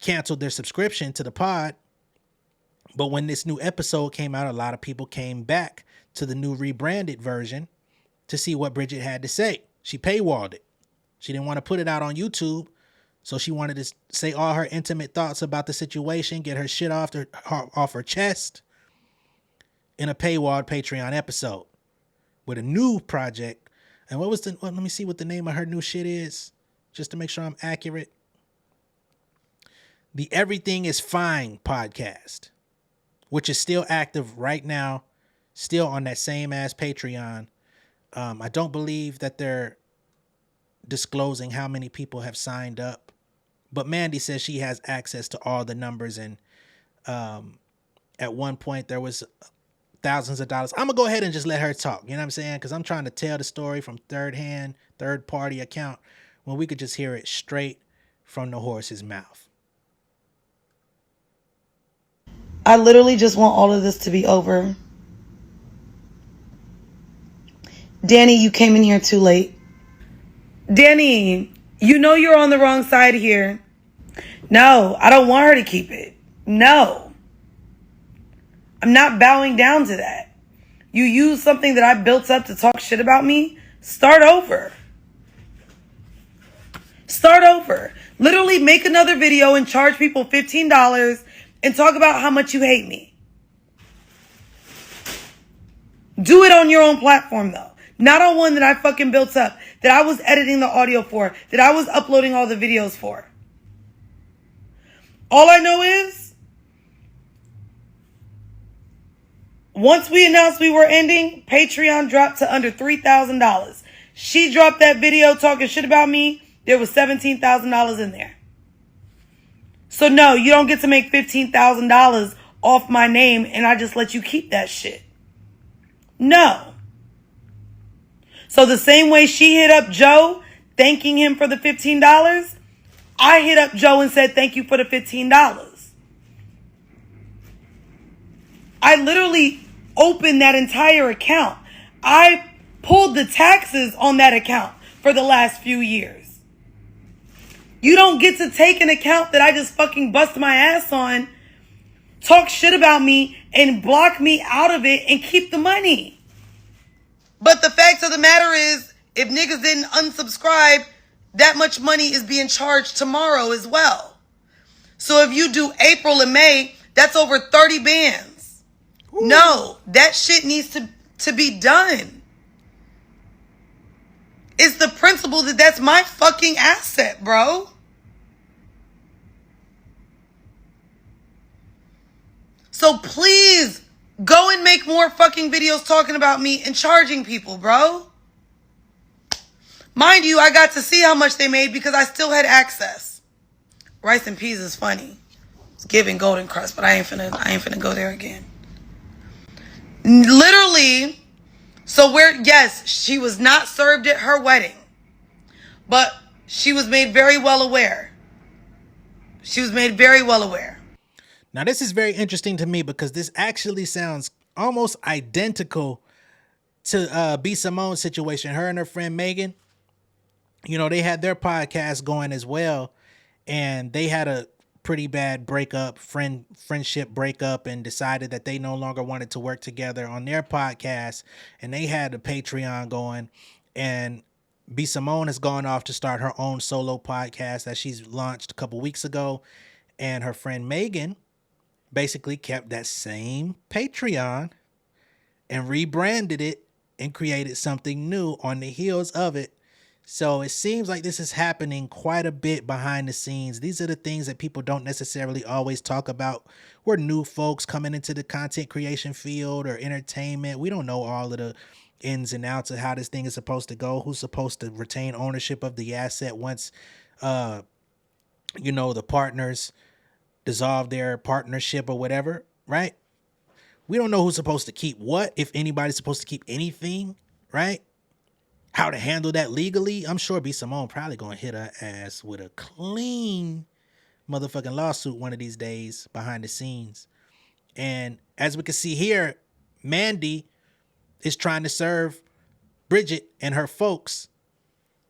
canceled their subscription to the pod. But when this new episode came out, a lot of people came back to the new rebranded version to see what Bridget had to say. She paywalled it. She didn't want to put it out on YouTube. So she wanted to say all her intimate thoughts about the situation, get her shit off her chest in a paywalled Patreon episode with a new project. And let me see what the name of her new shit is, just to make sure I'm accurate. The Everything is Fine podcast, which is still active right now, still on that same ass Patreon. I don't believe that they're disclosing how many people have signed up, but Mandi says she has access to all the numbers. And at one point there was thousands of dollars. I'm gonna go ahead and just let her talk. You know what I'm saying? Because I'm trying to tell the story from third party account when we could just hear it straight from the horse's mouth.
I literally just want all of this to be over. Danny, you came in here too late. Danny, you know you're on the wrong side here. No, I don't want her to keep it. No. I'm not bowing down to that. You use something that I built up to talk shit about me? Start over. Start over. Literally make another video and charge people $15 and talk about how much you hate me. Do it on your own platform though. Not on one that I fucking built up, that I was editing the audio for, that I was uploading all the videos for. All I know is, once we announced we were ending, Patreon dropped to under $3,000. She dropped that video talking shit about me. There was $17,000 in there. So no, you don't get to make $15,000 off my name and I just let you keep that shit. No. So the same way she hit up Joe, thanking him for the $15, I hit up Joe and said, thank you for the $15. I literally opened that entire account. I pulled the taxes on that account for the last few years. You don't get to take an account that I just fucking bust my ass on, talk shit about me, and block me out of it and keep the money. But the fact of the matter is, if niggas didn't unsubscribe, that much money is being charged tomorrow as well. So if you do April and May, that's over 30 bands. Ooh. No, that shit needs to be done. It's the principle that that's my fucking asset, bro. So please go and make more fucking videos talking about me and charging people, bro. Mind you, I got to see how much they made because I still had access. Rice and peas is funny. It's giving Golden Crust, but I ain't finna go there again. Literally, so yes, she was not served at her wedding, but she was made very well aware. She was made very well aware.
Now, this is very interesting to me because this actually sounds almost identical to B. Simone's situation. Her and her friend Megan, you know, they had their podcast going as well, and they had a pretty bad breakup, friendship breakup, and decided that they no longer wanted to work together on their podcast, and they had a Patreon going, and B. Simone has gone off to start her own solo podcast that she's launched a couple weeks ago, and her friend Megan basically kept that same Patreon and rebranded it and created something new on the heels of it. So it seems like this is happening quite a bit behind the scenes. These are the things that people don't necessarily always talk about. We're new folks coming into the content creation field or entertainment. We don't know all of the ins and outs of how this thing is supposed to go, who's supposed to retain ownership of the asset once, the partners dissolve their partnership or whatever, right? We don't know who's supposed to keep what, if anybody's supposed to keep anything, right? How to handle that legally. I'm sure B. Simone probably gonna hit her ass with a clean motherfucking lawsuit one of these days behind the scenes. And as we can see here, Mandi is trying to serve Bridget and her folks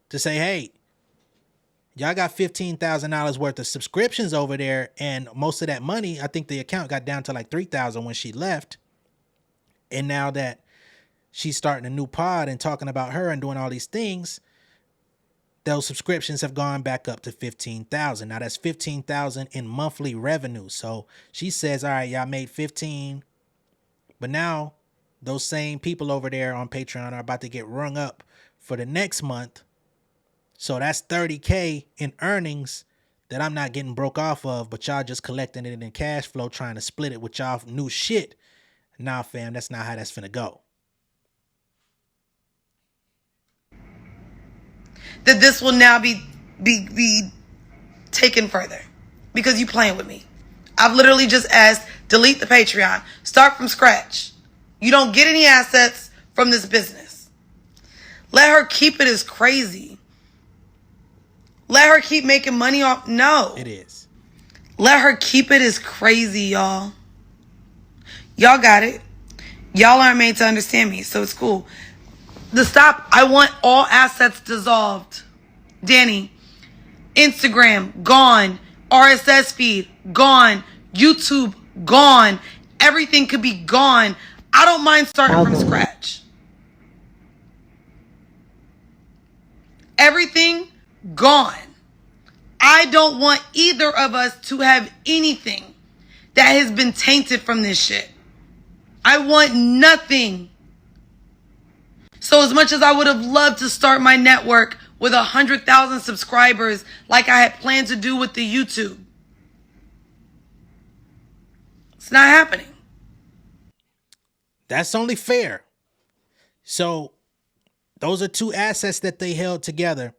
to say, hey, y'all got $15,000 worth of subscriptions over there, and most of that money, I think the account got down to like $3,000 when she left. And now that she's starting a new pod and talking about her and doing all these things, those subscriptions have gone back up to $15,000. Now that's $15,000 in monthly revenue. So she says, all right, y'all made 15, but now those same people over there on Patreon are about to get rung up for the next month. So that's $30K in earnings that I'm not getting broke off of, but y'all just collecting it in cash flow, trying to split it with y'all new shit. Nah, fam, that's not how that's finna go.
That this will now be taken further because you playing with me. I've literally just asked, delete the Patreon, start from scratch. You don't get any assets from this business. Let her keep it is crazy. Let her keep making money off. No.
It is.
Let her keep it is crazy, y'all. Y'all got it. Y'all aren't made to understand me, so it's cool. I want all assets dissolved. Danny, Instagram, gone. RSS feed, gone. YouTube, gone. Everything could be gone. I don't mind starting from scratch. Everything, gone. I don't want either of us to have anything that has been tainted from this shit. I want nothing. So as much as I would have loved to start my network with 100,000 subscribers like I had planned to do with the YouTube, it's not happening.
That's only fair. So those are two assets that they held together.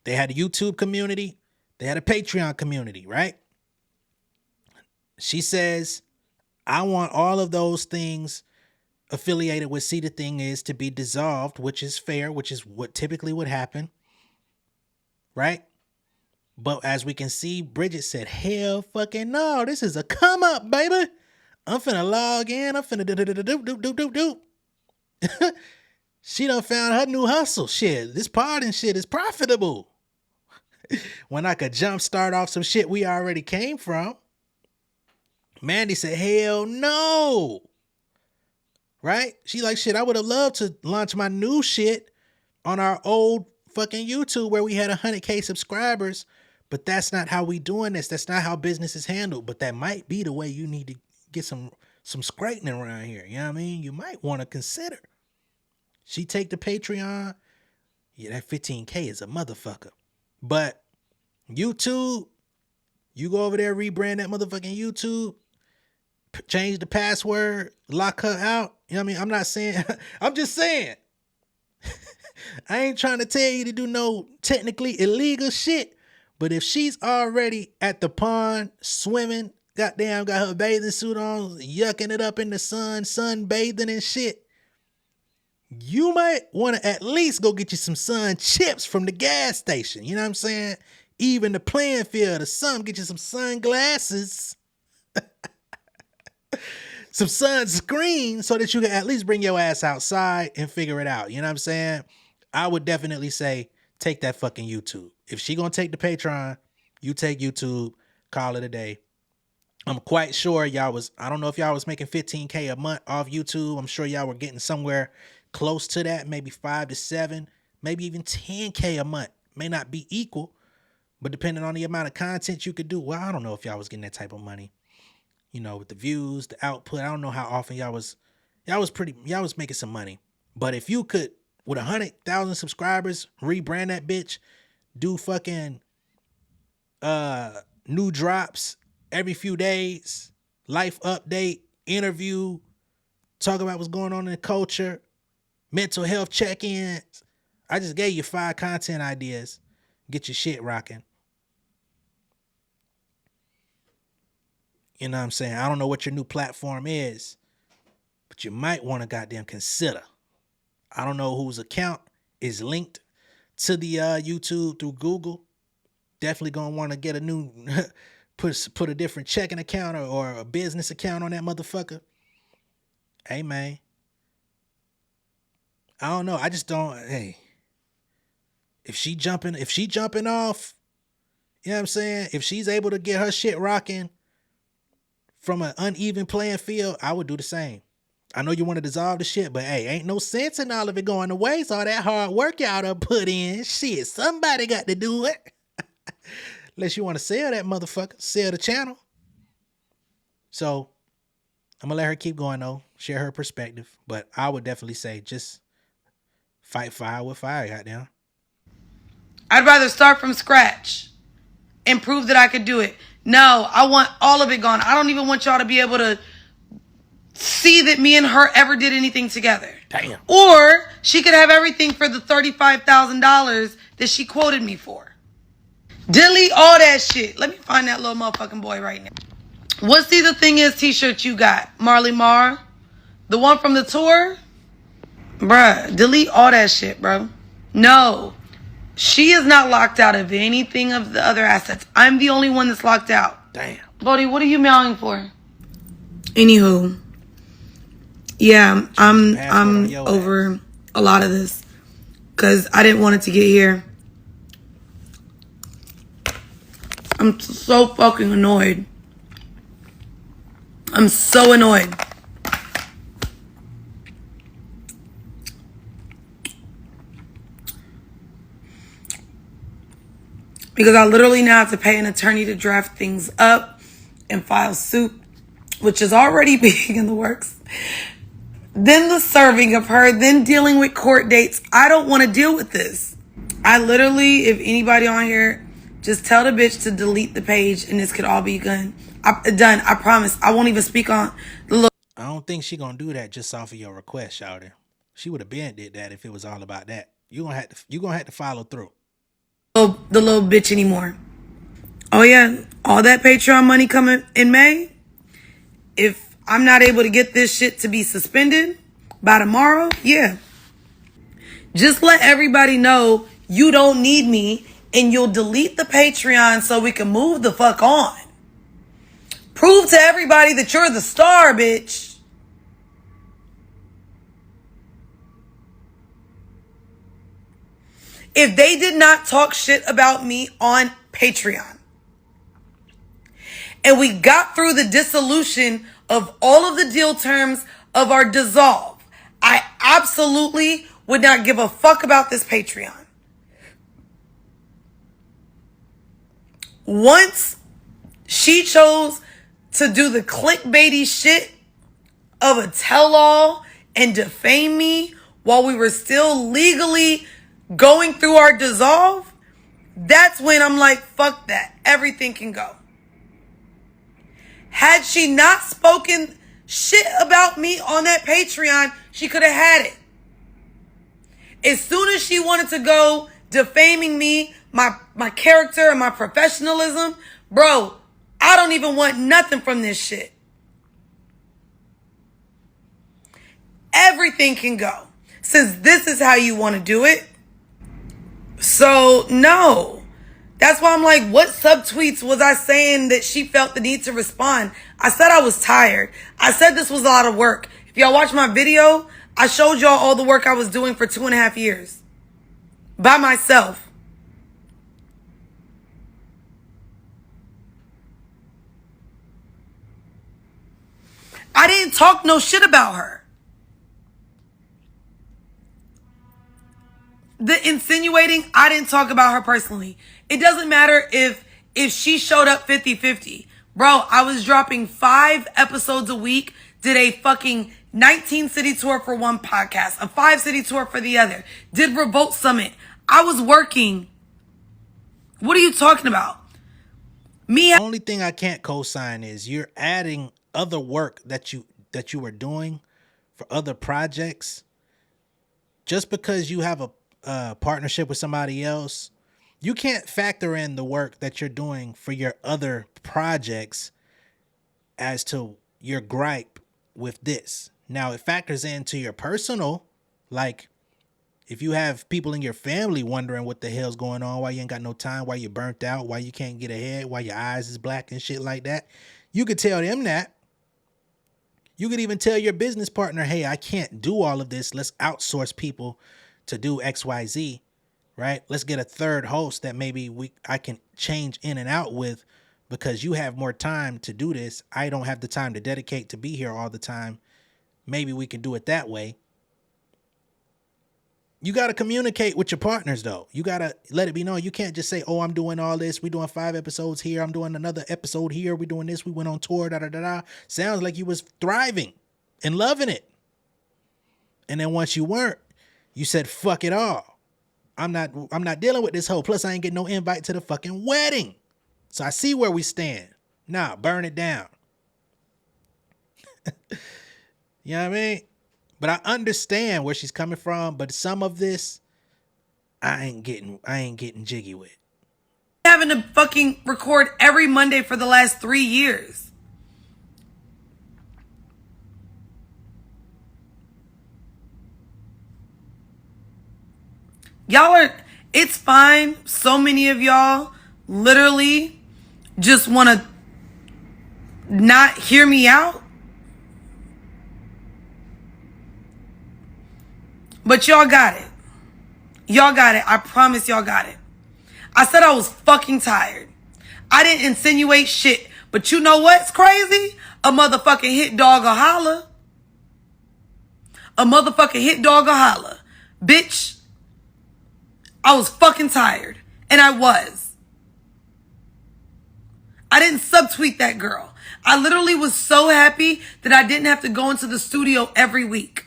They had a YouTube community. They had a Patreon community, right? She says, I want all of those things affiliated with See the Thing Is to be dissolved, which is fair, which is what typically would happen, right? But as we can see, Bridget said, hell fucking no, this is a come up, baby. I'm finna log in. I'm finna do. She done found her new hustle. Shit, this partying shit is profitable. When I could jump start off some shit we already came from. Mandi said, hell no. Right? She like, shit, I would have loved to launch my new shit on our old fucking YouTube where we had 100K subscribers, but that's not how we doing this. That's not how business is handled, but that might be the way you need to get some straightening around here. You know what I mean? You might want to consider. She take the Patreon. Yeah, that 15K is a motherfucker. But YouTube, you go over there, rebrand that motherfucking YouTube, change the password, lock her out. You know what I mean? I'm not saying, I'm just saying. I ain't trying to tell you to do no technically illegal shit. But if she's already at the pond swimming, goddamn got her bathing suit on, yucking it up in the sun, sunbathing and shit, you might want to at least go get you some sun chips from the gas station. You know what I'm saying? Even the playing field or something, get you some sunglasses, some sunscreen so that you can at least bring your ass outside and figure it out. You know what I'm saying? I would definitely say take that fucking YouTube. If she gonna take the Patreon, you take YouTube, call it a day. I'm quite sure y'all was, I don't know if y'all was making 15K a month off YouTube. I'm sure y'all were getting somewhere close to that, maybe 5 to 7, maybe even 10K a month. May not be equal, but depending on the amount of content you could do, well, I don't know if y'all was getting that type of money, you know, with the views, the output. I don't know how often y'all was making some money. But if you could, with 100,000 subscribers, rebrand that bitch, do fucking new drops every few days, life update, interview, talk about what's going on in the culture, mental health check-ins. I just gave you 5 content ideas. Get your shit rocking. You know what I'm saying? I don't know what your new platform is, but you might want to goddamn consider. I don't know whose account is linked to the YouTube through Google. Definitely gonna want to get a new put a different checking account or a business account on that motherfucker. Hey man, I don't know. I just don't. Hey, if she jumping off, you know what I'm saying? If she's able to get her shit rocking from an uneven playing field, I would do the same. I know you want to dissolve the shit, but hey, ain't no sense in all of it going to waste. All that hard work y'all done put in. Shit, somebody got to do it. Unless you want to sell that motherfucker, sell the channel. So I'm gonna let her keep going though, share her perspective. But I would definitely say just fight fire with fire, goddamn.
I'd rather start from scratch and prove that I could do it. No, I want all of it gone. I don't even want y'all to be able to see that me and her ever did anything together.
Damn.
Or she could have everything for the $35,000 that she quoted me for. Delete all that shit. Let me find that little motherfucking boy right now. What See the Thing Is t-shirt you got? Marley Marr? The one from the tour? Bruh, delete all that shit, bro. No. She is not locked out of anything of the other assets. I'm the only one that's locked out.
Damn.
Bodie, what are you meowing for? Anywho. Yeah, I'm over a lot of this. because I didn't want it to get here. I'm so fucking annoyed. I'm so annoyed. Because I literally now have to pay an attorney to draft things up and file suit, which is already being in the works. Then the serving of her, then dealing with court dates. I don't want to deal with this. I literally, if anybody on here, just tell the bitch to delete the page and this could all be done. I promise. I won't even speak on the little...
I don't think she gonna do that just off of your request, shouter. She would have been did that if it was all about that. You gonna have to follow through.
The little bitch anymore. Oh yeah, all that Patreon money coming in May. If I'm not able to get this shit to be suspended by tomorrow, yeah. Just let everybody know you don't need me and you'll delete the Patreon so we can move the fuck on. Prove to everybody that you're the star, bitch. If they did not talk shit about me on Patreon and we got through the dissolution of all of the deal terms of our dissolve, I absolutely would not give a fuck about this Patreon. Once she chose to do the clickbaity shit of a tell-all and defame me while we were still legally going through our dissolve, that's when I'm like, fuck that. Everything can go. Had she not spoken shit about me on that Patreon, she could have had it. As soon as she wanted to go defaming me, my character and my professionalism, bro, I don't even want nothing from this shit. Everything can go. Since this is how you want to do it. So, no. That's why I'm like, what subtweets was I saying that she felt the need to respond? I said I was tired. I said this was a lot of work. If y'all watch my video, I showed y'all all the work I was doing for 2.5 years. By myself. I didn't talk no shit about her. The insinuating, I didn't talk about her personally. It doesn't matter if she showed up 50-50. Bro, I was dropping 5 episodes a week, did a fucking 19-city tour for one podcast, a 5-city tour for the other, did Revolt Summit. I was working. What are you talking about?
The only thing I can't co-sign is you're adding other work that you were doing for other projects. Just because you have a partnership with somebody else, you can't factor in the work that you're doing for your other projects as to your gripe with this. Now, it factors into your personal, like if you have people in your family wondering what the hell's going on, why you ain't got no time, why you burnt out, why you can't get ahead, why your eyes is black and shit like that, you could tell them that. You could even tell your business partner, hey, I can't do all of this. Let's outsource people to do XYZ, right? Let's get a third host that maybe I can change in and out with because you have more time to do this. I don't have the time to dedicate to be here all the time. Maybe we can do it that way. You got to communicate with your partners, though. You got to let it be known. You can't just say, oh, I'm doing all this. We're doing 5 episodes here. I'm doing another episode here. We're doing this. We went on tour, da-da-da-da. Sounds like you was thriving and loving it. And then once you weren't, you said, fuck it all. I'm not dealing with this hoe. Plus, I ain't getting no invite to the fucking wedding. So I see where we stand. Nah, burn it down. You know what I mean? But I understand where she's coming from. But some of this, I ain't getting jiggy with.
Having to fucking record every Monday for the last 3 years. Y'all are, it's fine. So many of y'all literally just want to not hear me out. But y'all got it.
Y'all got it. I promise y'all got it. I said I was fucking tired. I didn't insinuate shit. But you know what's crazy? A motherfucking hit dog or holler. A motherfucking hit dog or holler. Bitch, I was fucking tired. And I was. I didn't subtweet that girl. I literally was so happy that I didn't have to go into the studio every week.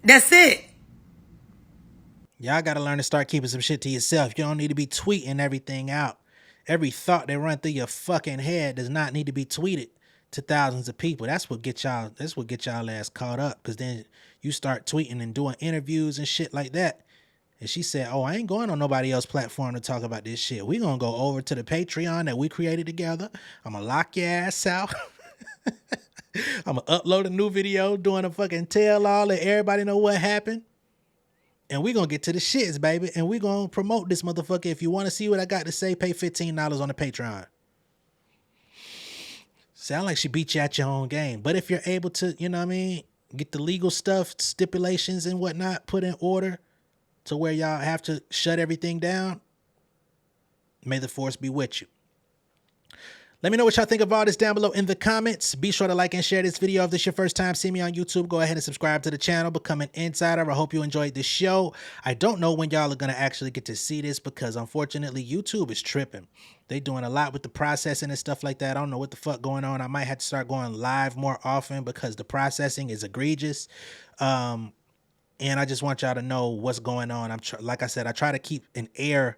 That's it.
Y'all gotta learn to start keeping some shit to yourself. You don't need to be tweeting everything out. Every thought that run through your fucking head does not need to be tweeted to thousands of people. That's what get y'all ass caught up. Cause then you start tweeting and doing interviews and shit like that. And she said, oh, I ain't going on nobody else's platform to talk about this shit. We gonna go over to the Patreon that we created together. I'm gonna lock your ass out. I'm gonna upload a new video doing a fucking tell all, let everybody know what happened. And we gonna get to the shits, baby. And we gonna promote this motherfucker. If you want to see what I got to say, pay $15 on the Patreon. Sound like she beat you at your own game. But if you're able to, you know what I mean, get the legal stuff, stipulations and whatnot put in order to where y'all have to shut everything down, may the force be with you. Let me know what y'all think of all this down below in the comments. Be sure to like and share this video. If this is your first time seeing me on YouTube, go ahead and subscribe to the channel. Become an insider. I hope you enjoyed this show. I don't know when y'all are going to actually get to see this because unfortunately YouTube is tripping. They doing a lot with the processing and stuff like that. I don't know what the fuck going on. I might have to start going live more often because the processing is egregious. And I just want y'all to know what's going on. Like I said, I try to keep an air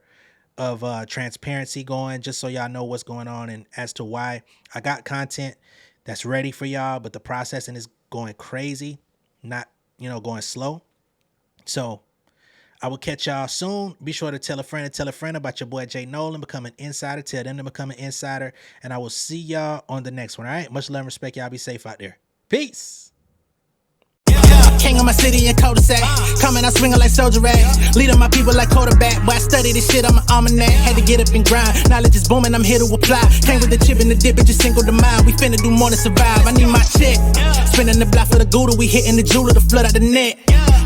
of transparency going just so y'all know what's going on and as to why. I got content that's ready for y'all, but the processing is going crazy, not, going slow. So I will catch y'all soon. Be sure to tell a friend about your boy J Nolan. Become an insider. Tell them to become an insider. And I will see y'all on the next one. All right. Much love and respect. Y'all be safe out there. Peace.
King of my city and cul-de-sac. Coming out swinging like soldier rag. Leading my people like quarterback. Boy, I study this shit, I'm an almanac. Had to get up and grind. Knowledge is booming, I'm here to apply. Came with the chip and the dip, it just single the mind. We finna do more than survive. I need my check. Spinning the block for the gouda. We hitting the jeweler to flood out the net.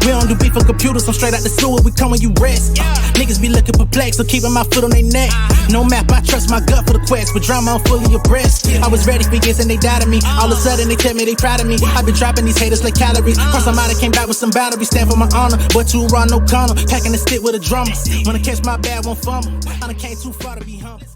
We don't do beef on computers, I'm straight out the sewer. We come when you rest. Niggas be looking perplexed, so keeping my foot on their neck. No map, I trust my gut for the quest. With drama, I'm fully abreast. I was ready for years and they doubted me. All of a sudden they tell me they proud of me. I've been dropping these haters like calories. Cross them out, I came back with some boundaries. Stand for my honor, but too raw, no corner. Packing the stick with a drummer. Wanna catch my bad, won't fumble. I done came too far to be humble.